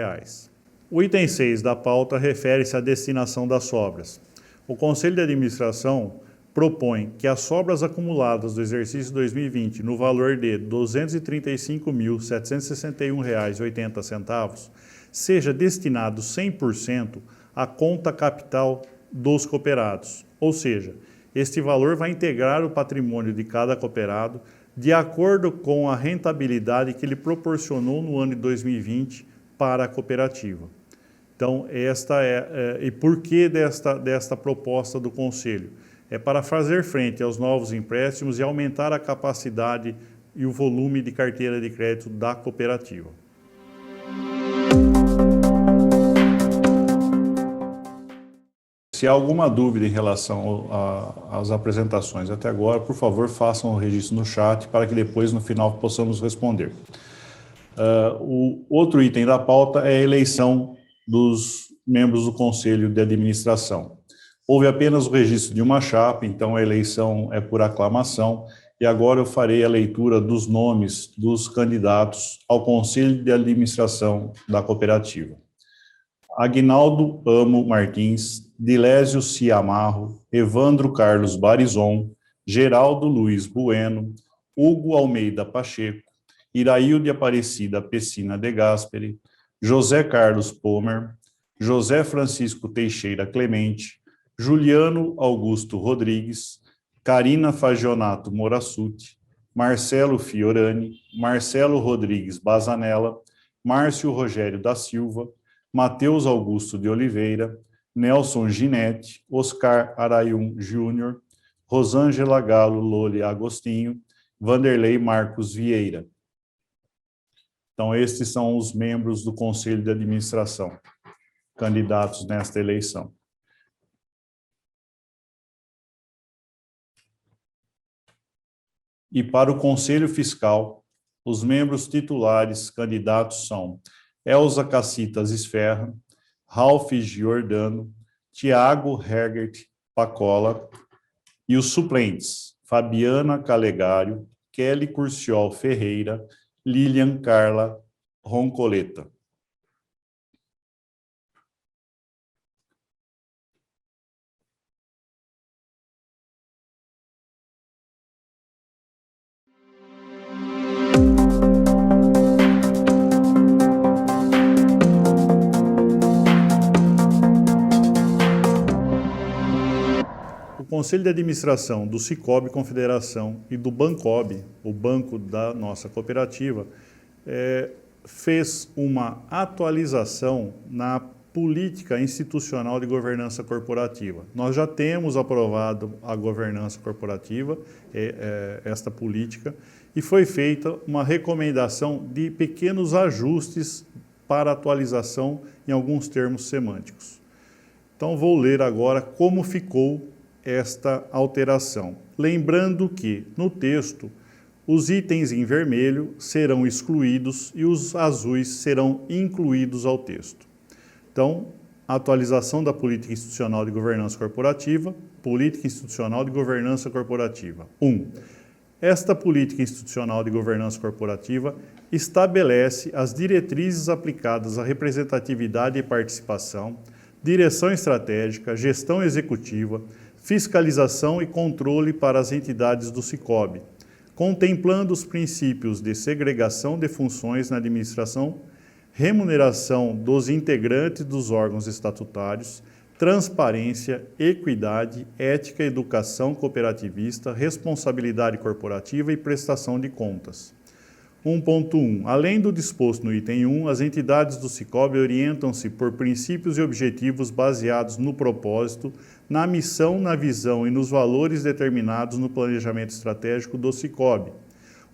O item 6 da pauta refere-se à destinação das sobras. O Conselho de Administração propõe que as sobras acumuladas do exercício 2020 no valor de R$ 235.761,80 seja destinado 100% à conta capital dos cooperados, ou seja, este valor vai integrar o patrimônio de cada cooperado de acordo com a rentabilidade que ele proporcionou no ano de 2020 para a cooperativa. Então, e por que desta proposta do Conselho? É para fazer frente aos novos empréstimos e aumentar a capacidade e o volume de carteira de crédito da cooperativa. Se há alguma dúvida em relação às apresentações até agora, por favor, façam o registro no chat para que depois, no final, possamos responder. O outro item da pauta é a eleição dos membros do Conselho de Administração. Houve apenas o registro de uma chapa, então a eleição é por aclamação, e agora eu farei a leitura dos nomes dos candidatos ao Conselho de Administração da cooperativa. Aguinaldo Amo Martins, Dilésio Ciamarro, Evandro Carlos Barizon, Geraldo Luiz Bueno, Hugo Almeida Pacheco, Irailde Aparecida Pessina de Gasperi, José Carlos Pomer, José Francisco Teixeira Clemente, Juliano Augusto Rodrigues, Carina Fagionato Morassuti, Marcelo Fiorani, Marcelo Rodrigues Bazanella, Márcio Rogério da Silva, Matheus Augusto de Oliveira, Nelson Ginetti, Oscar Arayun Júnior, Rosângela Galo Loli Agostinho, Vanderlei Marcos Vieira. Então, estes são os membros do Conselho de Administração, candidatos nesta eleição. E para o Conselho Fiscal, os membros titulares candidatos são Elza Cacitas Esferra, Ralph Giordano, Tiago Hergert Pacola, e os suplentes, Fabiana Calegário, Kelly Curciol Ferreira, Lilian Carla Roncoleta. O Conselho de Administração do Sicob Confederação e do Bancob, o banco da nossa cooperativa, fez uma atualização na política institucional de governança corporativa. Nós já temos aprovado a governança corporativa, esta política, e foi feita uma recomendação de pequenos ajustes para atualização em alguns termos semânticos. Então, vou ler agora como ficou esta alteração. Lembrando que, no texto, os itens em vermelho serão excluídos e os azuis serão incluídos ao texto. Então, atualização da política institucional de governança corporativa, política institucional de governança corporativa. 1. Esta política institucional de governança corporativa estabelece as diretrizes aplicadas à representatividade e participação, direção estratégica, gestão executiva, fiscalização e controle para as entidades do Sicob, contemplando os princípios de segregação de funções na administração, remuneração dos integrantes dos órgãos estatutários, transparência, equidade, ética, educação cooperativista, responsabilidade corporativa e prestação de contas. 1.1. Além do disposto no item 1, as entidades do Sicob orientam-se por princípios e objetivos baseados no propósito, na missão, na visão e nos valores determinados no planejamento estratégico do Sicob,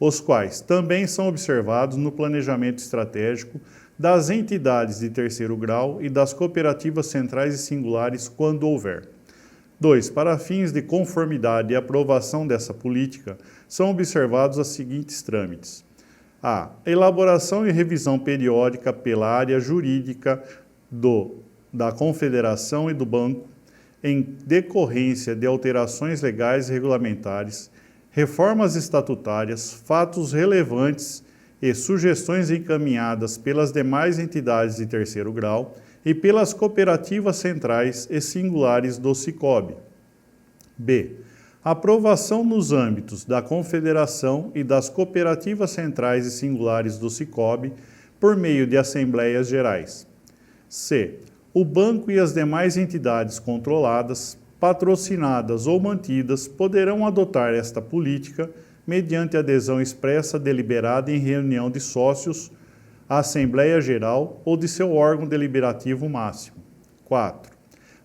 os quais também são observados no planejamento estratégico das entidades de terceiro grau e das cooperativas centrais e singulares, quando houver. 2. Para fins de conformidade e aprovação dessa política, são observados os seguintes trâmites. A. Elaboração e revisão periódica pela área jurídica da Confederação e do Banco, em decorrência de alterações legais e regulamentares, reformas estatutárias, fatos relevantes e sugestões encaminhadas pelas demais entidades de terceiro grau e pelas cooperativas centrais e singulares do Sicob. B. Aprovação nos âmbitos da Confederação e das cooperativas centrais e singulares do Sicob por meio de assembleias gerais. C. O banco e as demais entidades controladas, patrocinadas ou mantidas poderão adotar esta política mediante adesão expressa deliberada em reunião de sócios, à Assembleia Geral ou de seu órgão deliberativo máximo. 4.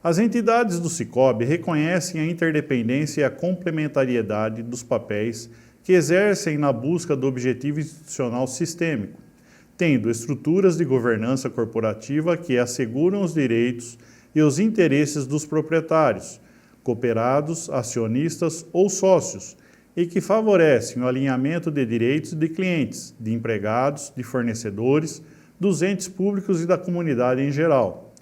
As entidades do Sicob reconhecem a interdependência e a complementariedade dos papéis que exercem na busca do objetivo institucional sistêmico, tendo estruturas de governança corporativa que asseguram os direitos e os interesses dos proprietários, cooperados, acionistas ou sócios, e que favorecem o alinhamento de direitos de clientes, de empregados, de fornecedores, dos entes públicos e da comunidade em geral.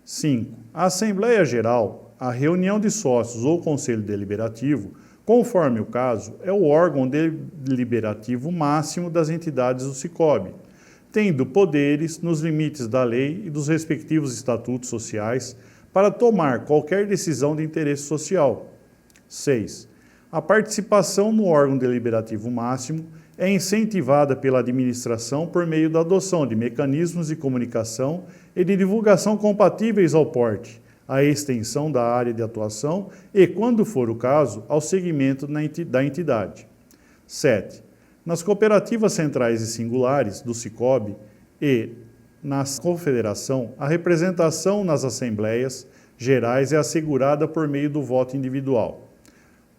5. A Assembleia Geral, a reunião de sócios ou Conselho Deliberativo, conforme o caso, é o órgão deliberativo máximo das entidades do Sicob, tendo poderes nos limites da lei e dos respectivos estatutos sociais para tomar qualquer decisão de interesse social. 6. A participação no órgão deliberativo máximo é incentivada pela administração por meio da adoção de mecanismos de comunicação e de divulgação compatíveis ao porte, à extensão da área de atuação e, quando for o caso, ao segmento da entidade. 7. Nas cooperativas centrais e singulares do Sicob e na confederação, a representação nas assembleias gerais é assegurada por meio do voto individual.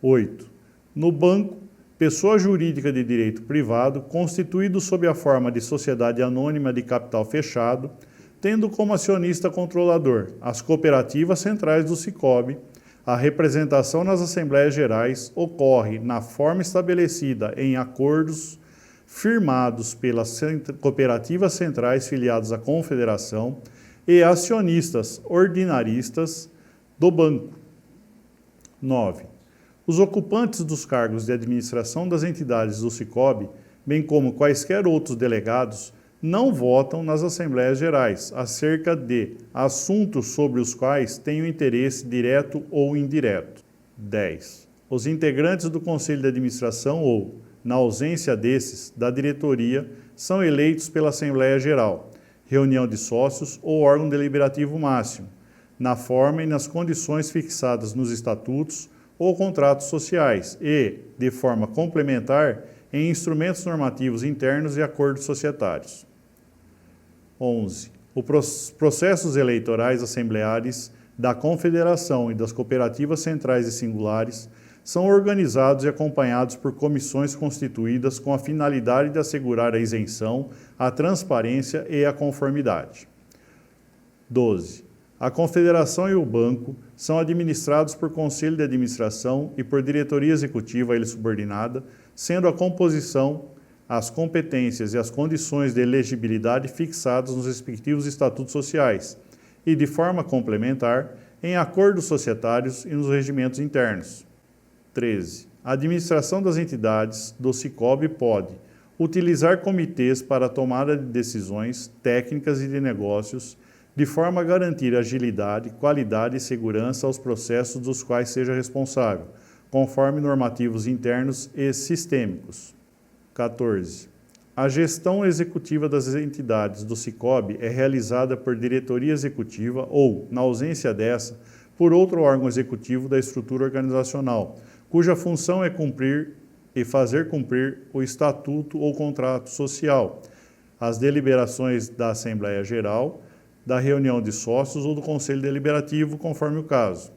8. No banco, pessoa jurídica de direito privado, constituído sob a forma de sociedade anônima de capital fechado, tendo como acionista controlador as cooperativas centrais do Sicob, a representação nas assembleias gerais ocorre na forma estabelecida em acordos firmados pelas cooperativas centrais filiadas à confederação e acionistas ordinaristas do banco. 9. Os ocupantes dos cargos de administração das entidades do Sicob, bem como quaisquer outros delegados, não votam nas Assembleias Gerais acerca de assuntos sobre os quais tenham interesse direto ou indireto. 10. Os integrantes do Conselho de Administração ou, na ausência desses, da diretoria, são eleitos pela Assembleia Geral, reunião de sócios ou órgão deliberativo máximo, na forma e nas condições fixadas nos estatutos ou contratos sociais e, de forma complementar, em instrumentos normativos internos e acordos societários. 11. Os processos eleitorais assembleares da Confederação e das cooperativas centrais e singulares são organizados e acompanhados por comissões constituídas com a finalidade de assegurar a isenção, a transparência e a conformidade. 12. A Confederação e o Banco são administrados por Conselho de Administração e por Diretoria Executiva a ele subordinada, sendo a composição, as competências e as condições de elegibilidade fixadas nos respectivos estatutos sociais e, de forma complementar, em acordos societários e nos regimentos internos. 13. A administração das entidades do Sicob pode utilizar comitês para a tomada de decisões técnicas e de negócios, de forma a garantir agilidade, qualidade e segurança aos processos dos quais seja responsável, conforme normativos internos e sistêmicos. 14. A gestão executiva das entidades do Sicob é realizada por diretoria executiva ou, na ausência dessa, por outro órgão executivo da estrutura organizacional, cuja função é cumprir e fazer cumprir o estatuto ou contrato social, as deliberações da Assembleia Geral, da reunião de sócios ou do Conselho Deliberativo, conforme o caso,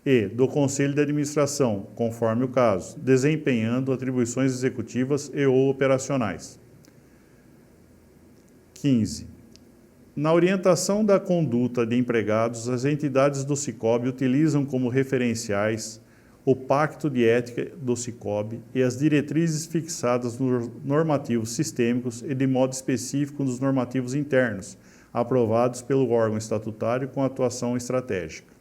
e do Conselho de Administração, conforme o caso, desempenhando atribuições executivas e ou operacionais. 15. Na orientação da conduta de empregados, as entidades do Sicob utilizam como referenciais o Pacto de Ética do Sicob e as diretrizes fixadas nos normativos sistêmicos e de modo específico nos normativos internos, aprovados pelo órgão estatutário com atuação estratégica.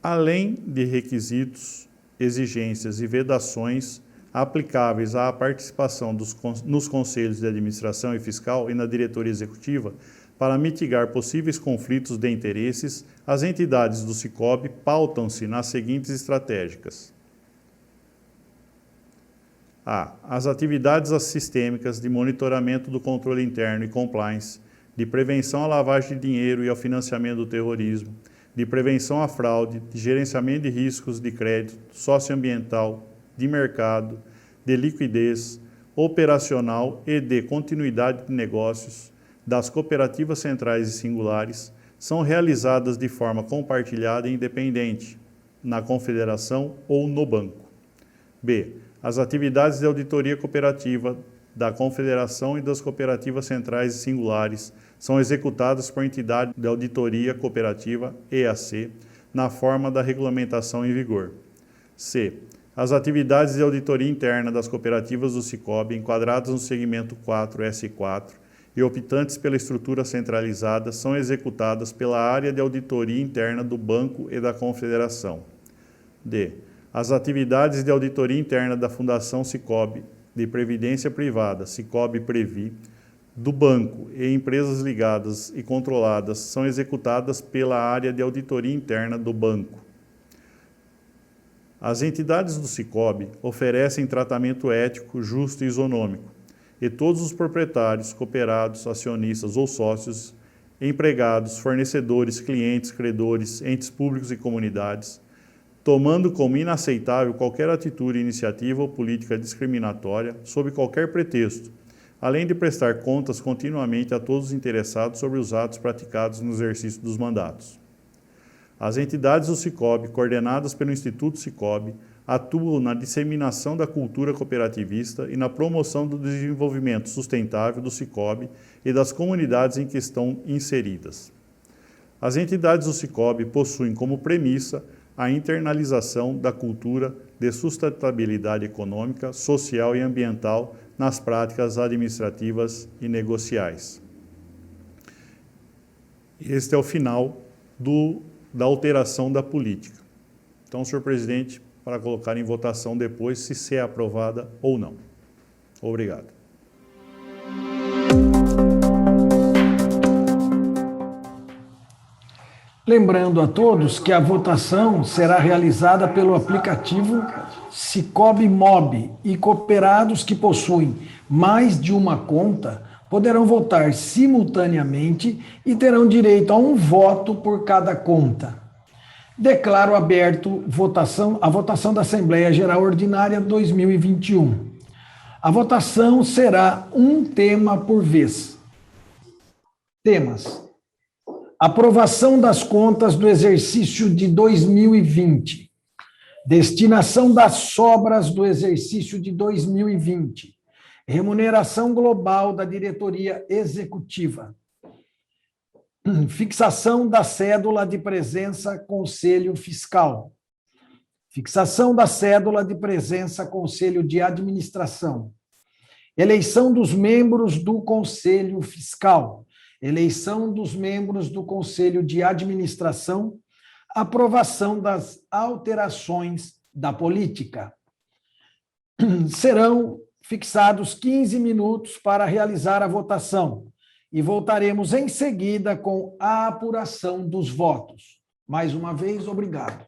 além de requisitos, exigências e vedações aplicáveis à participação nos conselhos de administração e fiscal e na diretoria executiva, para mitigar possíveis conflitos de interesses, as entidades do Sicob pautam-se nas seguintes estratégicas. A. As atividades sistêmicas de monitoramento do controle interno e compliance, de prevenção à lavagem de dinheiro e ao financiamento do terrorismo, de prevenção à fraude, de gerenciamento de riscos de crédito, socioambiental, de mercado, de liquidez, operacional e de continuidade de negócios das cooperativas centrais e singulares são realizadas de forma compartilhada e independente, na confederação ou no banco. B. As atividades de auditoria cooperativa da confederação e das cooperativas centrais e singulares são executadas por entidade de auditoria cooperativa, EAC, na forma da regulamentação em vigor. C. As atividades de auditoria interna das cooperativas do Sicob, enquadradas no segmento 4, S4, e optantes pela estrutura centralizada, são executadas pela área de auditoria interna do Banco e da Confederação. D. As atividades de auditoria interna da Fundação Sicob, de Previdência Privada, Sicob Previ, do Banco e empresas ligadas e controladas são executadas pela área de auditoria interna do Banco. As entidades do Sicob oferecem tratamento ético, justo e isonômico, e todos os proprietários, cooperados, acionistas ou sócios, empregados, fornecedores, clientes, credores, entes públicos e comunidades, tomando como inaceitável qualquer atitude, iniciativa ou política discriminatória, sob qualquer pretexto, além de prestar contas continuamente a todos os interessados sobre os atos praticados no exercício dos mandatos. As entidades do Sicob, coordenadas pelo Instituto Sicob, atuam na disseminação da cultura cooperativista e na promoção do desenvolvimento sustentável do Sicob e das comunidades em que estão inseridas. As entidades do Sicob possuem como premissa a internalização da cultura de sustentabilidade econômica, social e ambiental nas práticas administrativas e negociais. Este é o final da alteração da política. Então, senhor presidente, para colocar em votação depois se é aprovada ou não. Obrigado. Lembrando a todos que a votação será realizada pelo aplicativo Sicob Mob e cooperados que possuem mais de uma conta poderão votar simultaneamente e terão direito a um voto por cada conta. Declaro aberto a votação da Assembleia Geral Ordinária 2021. A votação será um tema por vez. Temas: aprovação das contas do exercício de 2020. Destinação das sobras do exercício de 2020. Remuneração global da diretoria executiva. Fixação da cédula de presença Conselho Fiscal. Fixação da cédula de presença Conselho de Administração. Eleição dos membros do Conselho Fiscal. Eleição dos membros do Conselho de Administração, aprovação das alterações da política. Serão fixados 15 minutos para realizar a votação e voltaremos em seguida com a apuração dos votos. Mais uma vez, obrigado.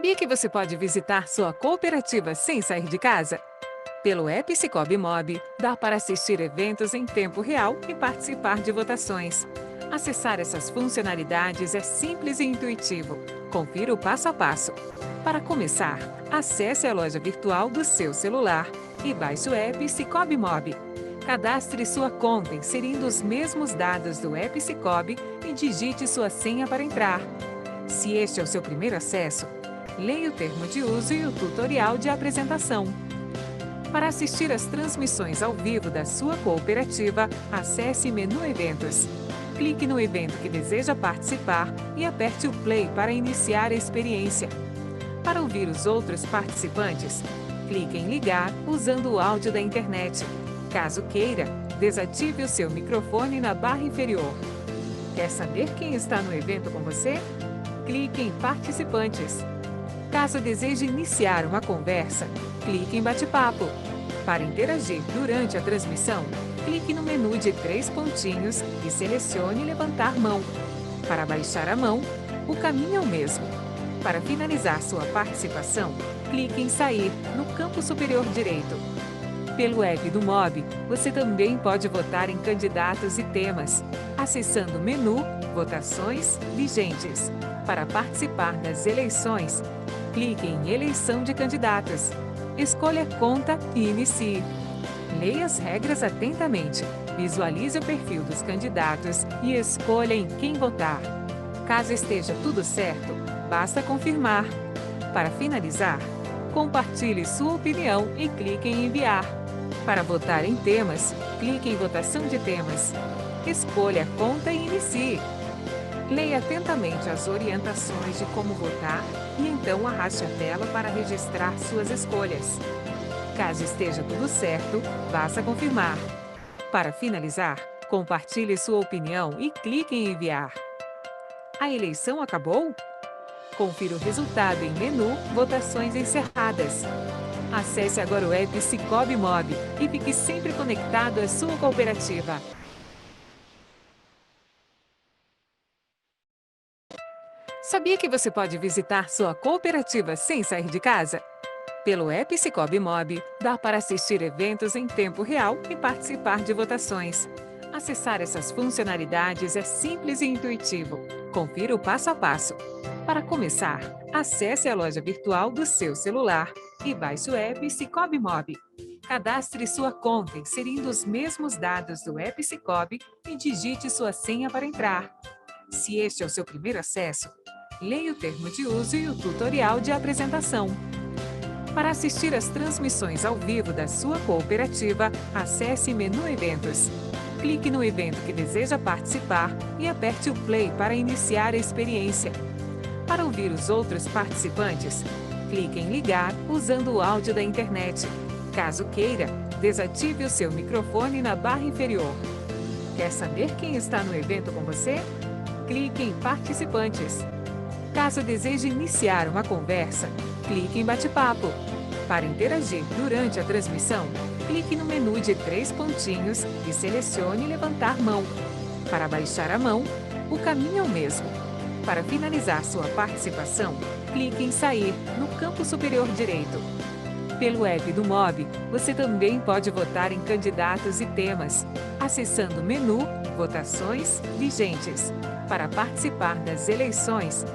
Sabia que você pode visitar sua cooperativa sem sair de casa? Pelo app Sicoob Mob, dá para assistir eventos em tempo real e participar de votações. Acessar essas funcionalidades é simples e intuitivo. Confira o passo a passo. Para começar, acesse a loja virtual do seu celular e baixe o app Sicoob Mob. Cadastre sua conta inserindo os mesmos dados do app Sicoob e digite sua senha para entrar. Se este é o seu primeiro acesso, leia o termo de uso e o tutorial de apresentação. Para assistir às transmissões ao vivo da sua cooperativa, acesse Menu Eventos. Clique no evento que deseja participar e aperte o Play para iniciar a experiência. Para ouvir os outros participantes, clique em Ligar usando o áudio da internet. Caso queira, desative o seu microfone na barra inferior. Quer saber quem está no evento com você? Clique em Participantes. Caso deseje iniciar uma conversa, clique em Bate-papo. Para interagir durante a transmissão, clique no menu de 3 pontinhos e selecione Levantar mão. Para baixar a mão, o caminho é o mesmo. Para finalizar sua participação, clique em Sair no campo superior direito. Pelo app do Mob, você também pode votar em candidatos e temas, acessando o menu Votações Vigentes. Para participar das eleições, clique em Eleição de Candidatos. Escolha Conta e inicie. Leia as regras atentamente, visualize o perfil dos candidatos e escolha em quem votar. Caso esteja tudo certo, basta confirmar. Para finalizar, compartilhe sua opinião e clique em Enviar. Para votar em temas, clique em Votação de Temas. Escolha a conta e inicie. Leia atentamente as orientações de como votar e então arraste a tela para registrar suas escolhas. Caso esteja tudo certo, basta confirmar. Para finalizar, compartilhe sua opinião e clique em Enviar. A eleição acabou? Confira o resultado em menu Votações encerradas. Acesse agora o app Sicoob Mob e fique sempre conectado à sua cooperativa. Sabia que você pode visitar sua cooperativa sem sair de casa? Pelo app Sicoob Mob, dá para assistir eventos em tempo real e participar de votações. Acessar essas funcionalidades é simples e intuitivo. Confira o passo a passo. Para começar, acesse a loja virtual do seu celular e baixe o app Sicoob Mob. Cadastre sua conta inserindo os mesmos dados do app Sicoob e digite sua senha para entrar. Se este é o seu primeiro acesso, leia o termo de uso e o tutorial de apresentação. Para assistir às transmissões ao vivo da sua cooperativa, acesse Menu Eventos. Clique no evento que deseja participar e aperte o Play para iniciar a experiência. Para ouvir os outros participantes, clique em Ligar usando o áudio da internet. Caso queira, desative o seu microfone na barra inferior. Quer saber quem está no evento com você? Clique em Participantes. Caso deseje iniciar uma conversa, clique em Bate-papo. Para interagir durante a transmissão, clique no menu de 3 pontinhos e selecione Levantar mão. Para baixar a mão, o caminho é o mesmo. Para finalizar sua participação, clique em Sair no campo superior direito. Pelo app do Mob, você também pode votar em candidatos e temas, acessando o menu Votações Vigentes. Para participar das eleições,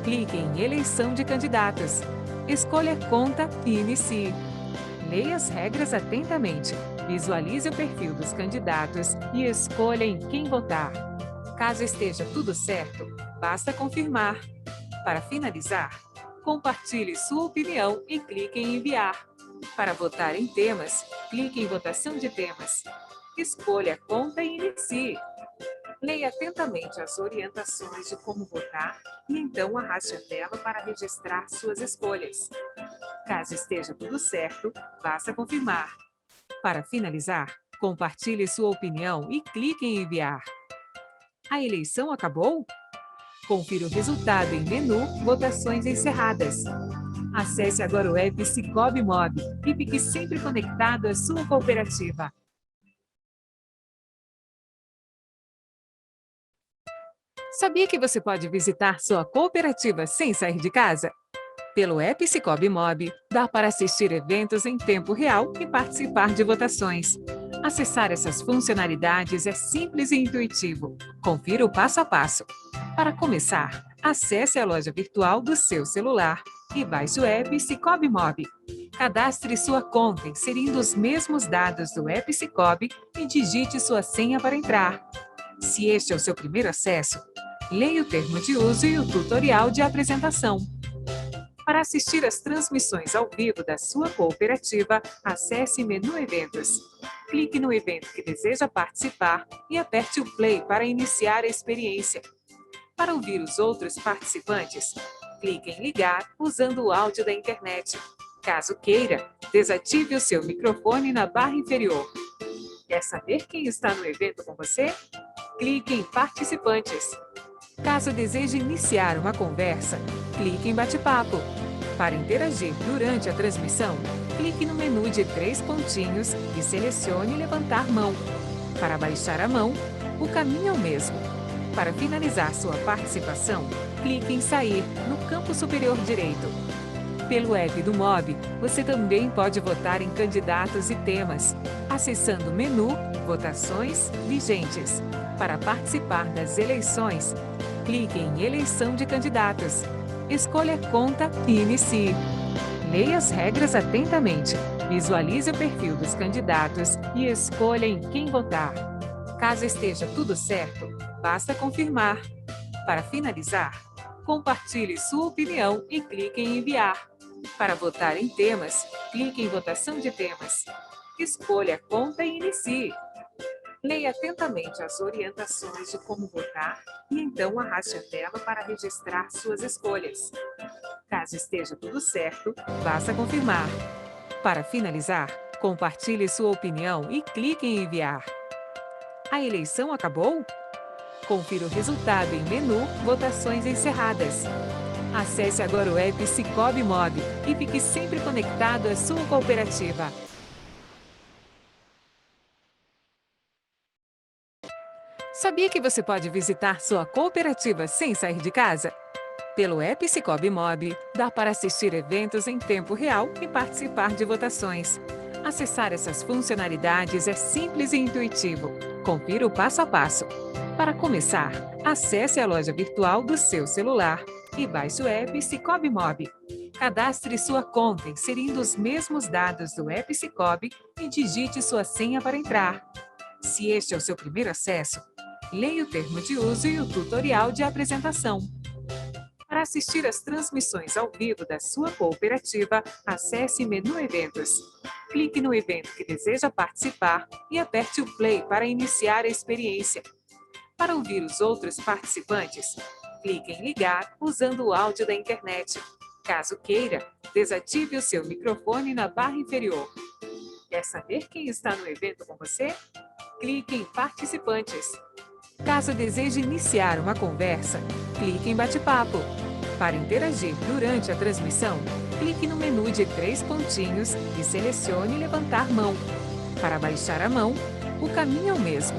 clique em Eleição de Candidatos. Escolha Conta e inicie. Leia as regras atentamente, visualize o perfil dos candidatos e escolha em quem votar. Caso esteja tudo certo, basta confirmar. Para finalizar, compartilhe sua opinião e clique em Enviar. Para votar em temas, clique em Votação de Temas. Escolha a conta e inicie. Leia atentamente as orientações de como votar e então arraste a tela para registrar suas escolhas. Caso esteja tudo certo, basta confirmar. Para finalizar, compartilhe sua opinião e clique em Enviar. A eleição acabou? Confira o resultado em menu Votações encerradas. Acesse agora o app Sicoob Mob e fique sempre conectado à sua cooperativa. Sabia que você pode visitar sua cooperativa sem sair de casa? Pelo app Cicobi Mob, dá para assistir eventos em tempo real e participar de votações. Acessar essas funcionalidades é simples e intuitivo. Confira o passo a passo. Para começar, acesse a loja virtual do seu celular e baixe o app Cicobi Mob. Cadastre sua conta inserindo os mesmos dados do app Cicobi e digite sua senha para entrar. Se este é o seu primeiro acesso, leia o termo de uso e o tutorial de apresentação. Para assistir às transmissões ao vivo da sua cooperativa, acesse Menu Eventos. Clique no evento que deseja participar e aperte o play para iniciar a experiência. Para ouvir os outros participantes, clique em ligar usando o áudio da internet. Caso queira, desative o seu microfone na barra inferior. Quer saber quem está no evento com você? Clique em Participantes. Caso deseje iniciar uma conversa, clique em Bate-papo. Para interagir durante a transmissão, clique no menu de 3 pontinhos e selecione Levantar Mão. Para baixar a mão, o caminho é o mesmo. Para finalizar sua participação, clique em Sair no canto superior direito. Pelo app do Mob, você também pode votar em candidatos e temas, acessando o menu Votações Vigentes. Para participar das eleições, clique em Eleição de Candidatos. Escolha a conta e inicie. Leia as regras atentamente, visualize o perfil dos candidatos e escolha em quem votar. Caso esteja tudo certo, basta confirmar. Para finalizar, compartilhe sua opinião e clique em Enviar. Para votar em temas, clique em Votação de Temas. Escolha a conta e inicie. Leia atentamente as orientações de como votar e então arraste a tela para registrar suas escolhas. Caso esteja tudo certo, basta confirmar. Para finalizar, compartilhe sua opinião e clique em Enviar. A eleição acabou? Confira o resultado em menu Votações Encerradas. Acesse agora o app Cicobi Mob e fique sempre conectado à sua cooperativa. Sabia que você pode visitar sua cooperativa sem sair de casa? Pelo app Cicobi Mob, dá para assistir eventos em tempo real e participar de votações. Acessar essas funcionalidades é simples e intuitivo. Confira o passo a passo. Para começar, acesse a loja virtual do seu celular e baixe o app Cicobi Mob. Cadastre sua conta inserindo os mesmos dados do app Cicobi e digite sua senha para entrar. Se este é o seu primeiro acesso, leia o termo de uso e o tutorial de apresentação. Para assistir às transmissões ao vivo da sua cooperativa, acesse Menu Eventos. Clique no evento que deseja participar e aperte o play para iniciar a experiência. Para ouvir os outros participantes, clique em Ligar usando o áudio da internet. Caso queira, desative o seu microfone na barra inferior. Quer saber quem está no evento com você? Clique em Participantes. Caso deseje iniciar uma conversa, clique em Bate-papo. Para interagir durante a transmissão, clique no menu de 3 pontinhos e selecione Levantar Mão. Para baixar a mão, o caminho é o mesmo.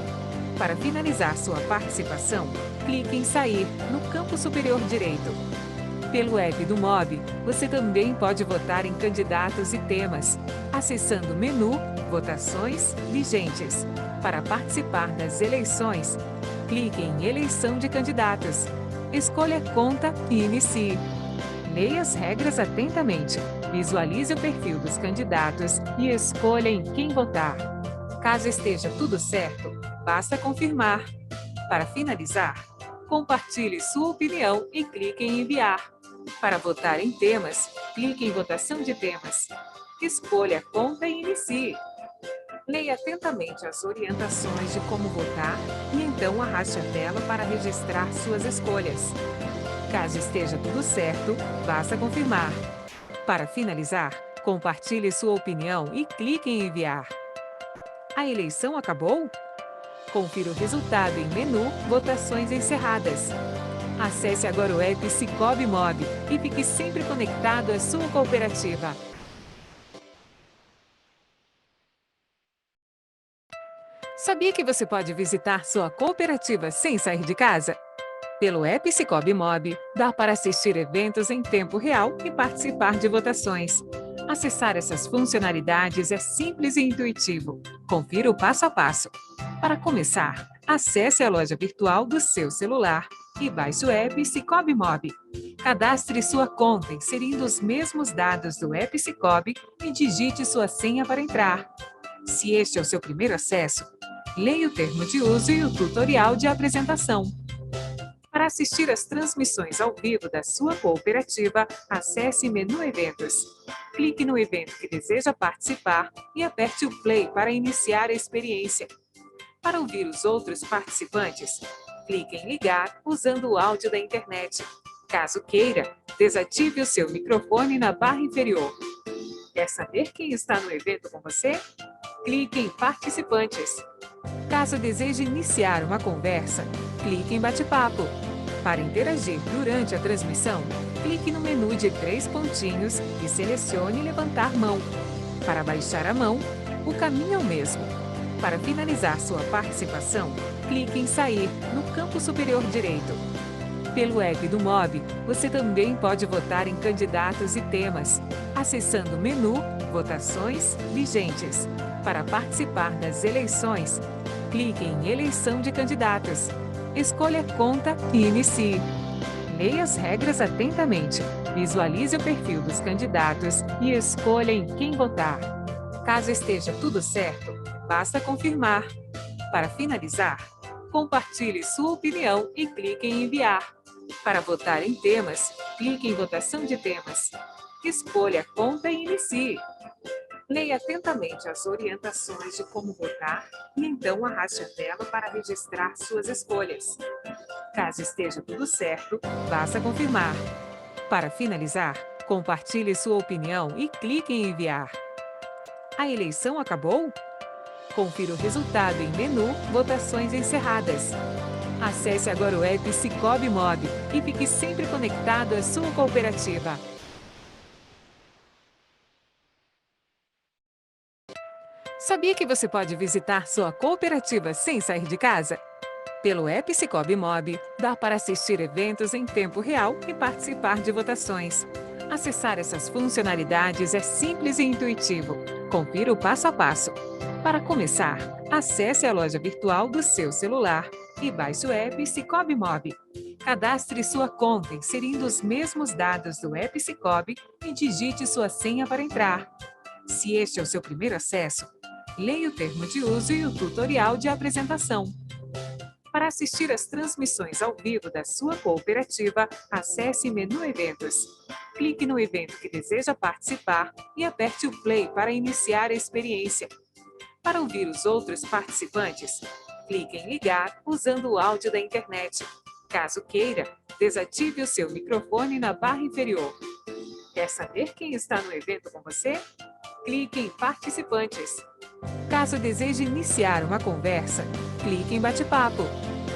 Para finalizar sua participação, clique em Sair no canto superior direito. Pelo app do Mob, você também pode votar em candidatos e temas, acessando o menu Votações Vigentes. Para participar das eleições, clique em Eleição de Candidatos. Escolha a conta e inicie. Leia as regras atentamente, visualize o perfil dos candidatos e escolha em quem votar. Caso esteja tudo certo, basta confirmar. Para finalizar, compartilhe sua opinião e clique em Enviar. Para votar em temas, clique em Votação de Temas. Escolha a conta e inicie. Leia atentamente as orientações de como votar e então arraste a tela para registrar suas escolhas. Caso esteja tudo certo, basta confirmar. Para finalizar, compartilhe sua opinião e clique em Enviar. A eleição acabou? Confira o resultado em menu Votações Encerradas. Acesse agora o app Cicobi Mob e fique sempre conectado à sua cooperativa. Sabia que você pode visitar sua cooperativa sem sair de casa? Pelo app Cicobi Mob, dá para assistir eventos em tempo real e participar de votações. Acessar essas funcionalidades é simples e intuitivo. Confira o passo a passo. Para começar, acesse a loja virtual do seu celular e baixe o app Cicobi Mob. Cadastre sua conta inserindo os mesmos dados do app Cicobi e digite sua senha para entrar. Se este é o seu primeiro acesso, leia o termo de uso e o tutorial de apresentação. Para assistir às transmissões ao vivo da sua cooperativa, acesse Menu Eventos. Clique no evento que deseja participar e aperte o Play para iniciar a experiência. Para ouvir os outros participantes, clique em Ligar usando o áudio da internet. Caso queira, desative o seu microfone na barra inferior. Quer saber quem está no evento com você? Clique em Participantes. Caso deseje iniciar uma conversa, clique em Bate-papo. Para interagir durante a transmissão, clique no menu de 3 pontinhos e selecione Levantar mão. Para baixar a mão, o caminho é o mesmo. Para finalizar sua participação, clique em Sair no canto superior direito. Pelo app do Mob, você também pode votar em candidatos e temas, acessando o menu Votações Vigentes. Para participar das eleições, clique em Eleição de Candidatos. Escolha Conta e inicie. Leia as regras atentamente, visualize o perfil dos candidatos e escolha em quem votar. Caso esteja tudo certo, basta confirmar. Para finalizar, compartilhe sua opinião e clique em Enviar. Para votar em temas, clique em Votação de Temas. Escolha Conta e inicie. Leia atentamente as orientações de como votar e então arraste a tela para registrar suas escolhas. Caso esteja tudo certo, basta confirmar. Para finalizar, compartilhe sua opinião e clique em Enviar. A eleição acabou? Confira o resultado em menu Votações encerradas. Acesse agora o app Cicobi Mob e fique sempre conectado à sua cooperativa. Sabia que você pode visitar sua cooperativa sem sair de casa? Pelo app Cicobi Mob, dá para assistir eventos em tempo real e participar de votações. Acessar essas funcionalidades é simples e intuitivo. Confira o passo a passo. Para começar, acesse a loja virtual do seu celular e baixe o app Cicobi Mob. Cadastre sua conta inserindo os mesmos dados do app Cicobi e digite sua senha para entrar. Se este é o seu primeiro acesso, leia o termo de uso e o tutorial de apresentação. Para assistir às transmissões ao vivo da sua cooperativa, acesse Menu Eventos. Clique no evento que deseja participar e aperte o Play para iniciar a experiência. Para ouvir os outros participantes, clique em Ligar usando o áudio da internet. Caso queira, desative o seu microfone na barra inferior. Quer saber quem está no evento com você? Clique em Participantes. Caso deseje iniciar uma conversa, clique em Bate-papo.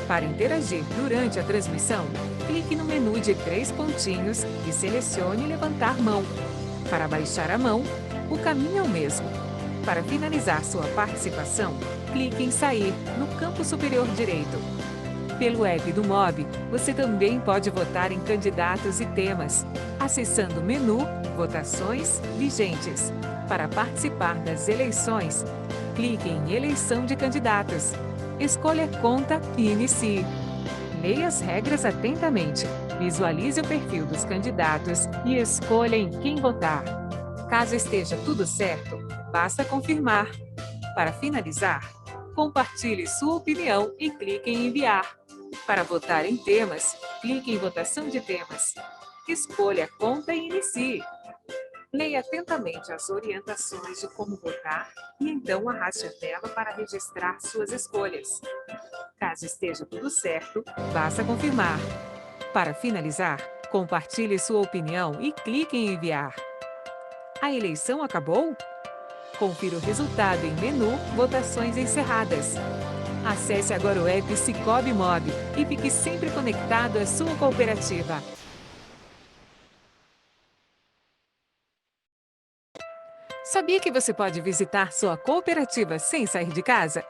Para interagir durante a transmissão, clique no menu de 3 pontinhos e selecione Levantar mão. Para baixar a mão, o caminho é o mesmo. Para finalizar sua participação, clique em Sair no canto superior direito. Pelo app do Mob, você também pode votar em candidatos e temas, acessando o menu Votações Vigentes. Para participar das eleições, clique em Eleição de Candidatos. Escolha Conta e inicie. Leia as regras atentamente, visualize o perfil dos candidatos e escolha em quem votar. Caso esteja tudo certo, basta confirmar. Para finalizar, compartilhe sua opinião e clique em Enviar. Para votar em temas, clique em Votação de Temas. Escolha Conta e inicie. Leia atentamente as orientações de como votar e então arraste a tela para registrar suas escolhas. Caso esteja tudo certo, basta confirmar. Para finalizar, compartilhe sua opinião e clique em Enviar. A eleição acabou? Confira o resultado em menu Votações encerradas. Acesse agora o app Cicobi Mob e fique sempre conectado à sua cooperativa. Sabia que você pode visitar sua cooperativa sem sair de casa?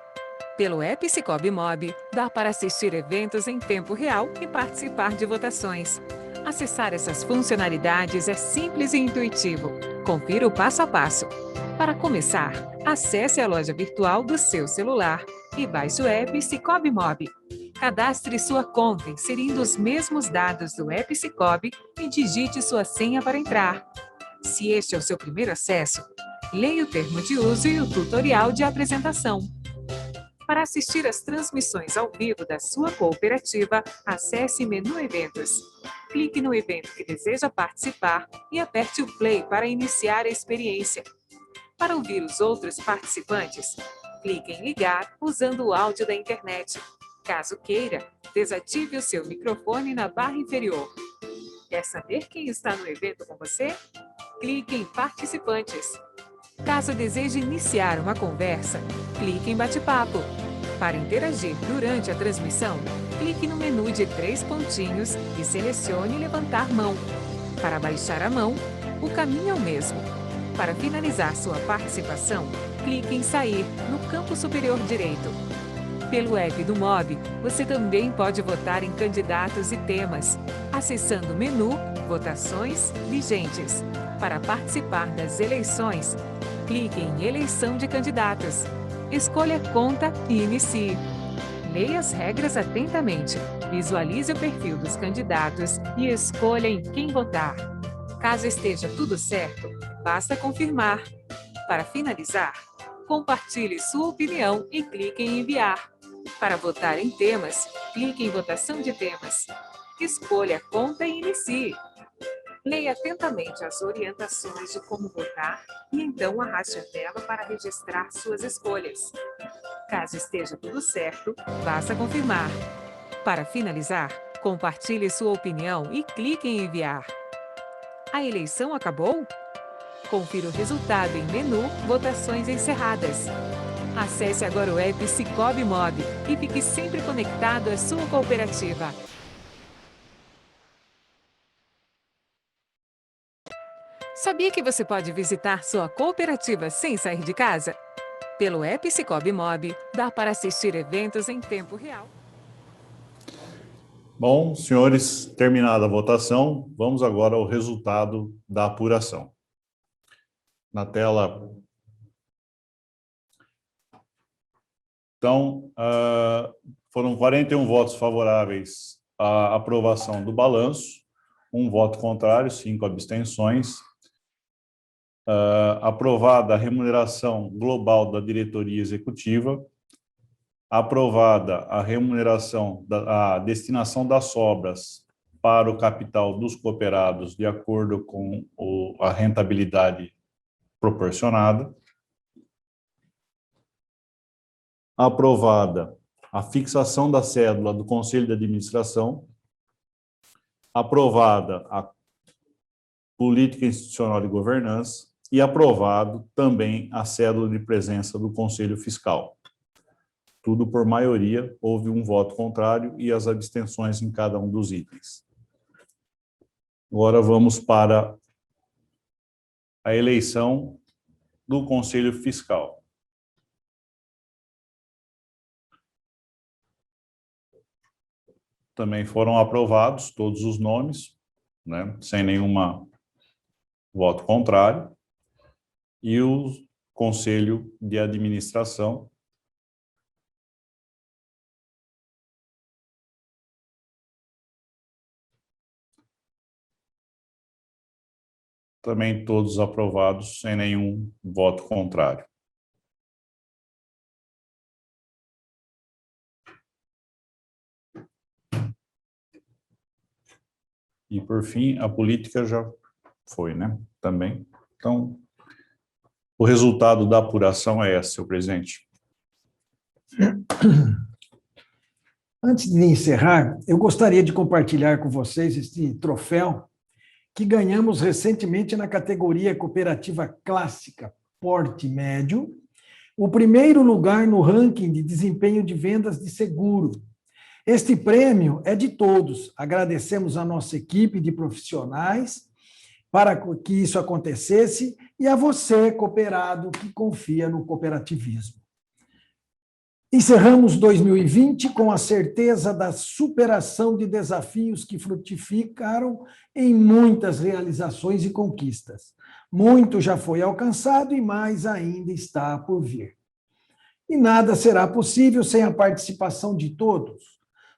Pelo app Cicobi Mob, dá para assistir eventos em tempo real e participar de votações. Acessar essas funcionalidades é simples e intuitivo. Confira o passo a passo. Para começar, acesse a loja virtual do seu celular e baixe o app Cicobi Mob. Cadastre sua conta inserindo os mesmos dados do app Cicobi e digite sua senha para entrar. Se este é o seu primeiro acesso, leia o termo de uso e o tutorial de apresentação. Para assistir às transmissões ao vivo da sua cooperativa, acesse Menu Eventos. Clique no evento que deseja participar e aperte o play para iniciar a experiência. Para ouvir os outros participantes, clique em ligar usando o áudio da internet. Caso queira, desative o seu microfone na barra inferior. Quer saber quem está no evento com você? Clique em Participantes. Caso deseje iniciar uma conversa, clique em Bate-papo. Para interagir durante a transmissão, clique no menu de 3 pontinhos e selecione Levantar Mão. Para baixar a mão, o caminho é o mesmo. Para finalizar sua participação, clique em Sair no campo superior direito. Pelo app do Mob, você também pode votar em candidatos e temas, acessando o menu Votações Vigentes. Para participar das eleições, clique em Eleição de Candidatos. Escolha Conta e inicie. Leia as regras atentamente, visualize o perfil dos candidatos e escolha em quem votar. Caso esteja tudo certo, basta confirmar. Para finalizar, compartilhe sua opinião e clique em Enviar. Para votar em temas, clique em Votação de Temas. Escolha a conta e inicie. Leia atentamente as orientações de como votar e então arraste a tela para registrar suas escolhas. Caso esteja tudo certo, basta confirmar. Para finalizar, compartilhe sua opinião e clique em Enviar. A eleição acabou? Confira o resultado em menu Votações Encerradas. Acesse agora o app Cicobi Mob e fique sempre conectado à sua cooperativa. Sabia que você pode visitar sua cooperativa sem sair de casa? Pelo app Cicobi Mob, dá para assistir eventos em tempo real. Bom, senhores, terminada a votação, vamos agora ao resultado da apuração. Na tela. Então, foram 41 votos favoráveis à aprovação do balanço, 1 voto contrário, 5 abstenções. Aprovada a remuneração global da diretoria executiva, aprovada a remuneração, a destinação das sobras para o capital dos cooperados de acordo com a rentabilidade proporcionada, aprovada a fixação da cédula do Conselho de Administração, aprovada a política institucional de governança, e aprovado também a cédula de presença do Conselho Fiscal. Tudo por maioria, houve 1 voto contrário e as abstenções em cada um dos itens. Agora vamos para a eleição do Conselho Fiscal. Também foram aprovados todos os nomes, né, sem nenhum voto contrário. E o Conselho de Administração também todos aprovados sem nenhum voto contrário. E, por fim, a política já foi, né? Também. Então, o resultado da apuração é esse, senhor presidente. Antes de encerrar, eu gostaria de compartilhar com vocês este troféu que ganhamos recentemente na categoria Cooperativa Clássica Porte Médio, o primeiro lugar no ranking de desempenho de vendas de seguro. Este prêmio é de todos. Agradecemos a nossa equipe de profissionais para que isso acontecesse e a você, cooperado, que confia no cooperativismo. Encerramos 2020 com a certeza da superação de desafios que frutificaram em muitas realizações e conquistas. Muito já foi alcançado e mais ainda está por vir. E nada será possível sem a participação de todos.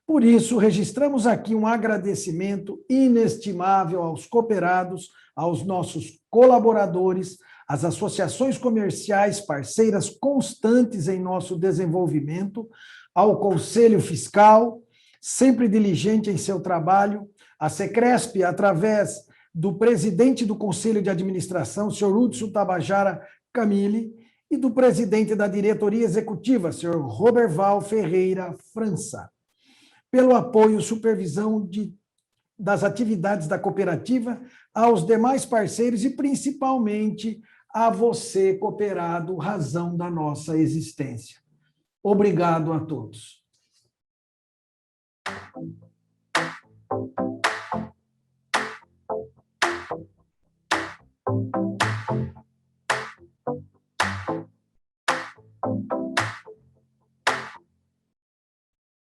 Por isso, registramos aqui um agradecimento inestimável aos cooperados, aos nossos colaboradores, às associações comerciais parceiras constantes em nosso desenvolvimento, ao Conselho Fiscal, sempre diligente em seu trabalho, a Secresp, através do presidente do Conselho de Administração, senhor Hudson Tabajara Camille, e do presidente da diretoria executiva, senhor Roberval Ferreira França, pelo apoio e supervisão das atividades da cooperativa, aos demais parceiros e principalmente a você, cooperado, razão da nossa existência. Obrigado a todos.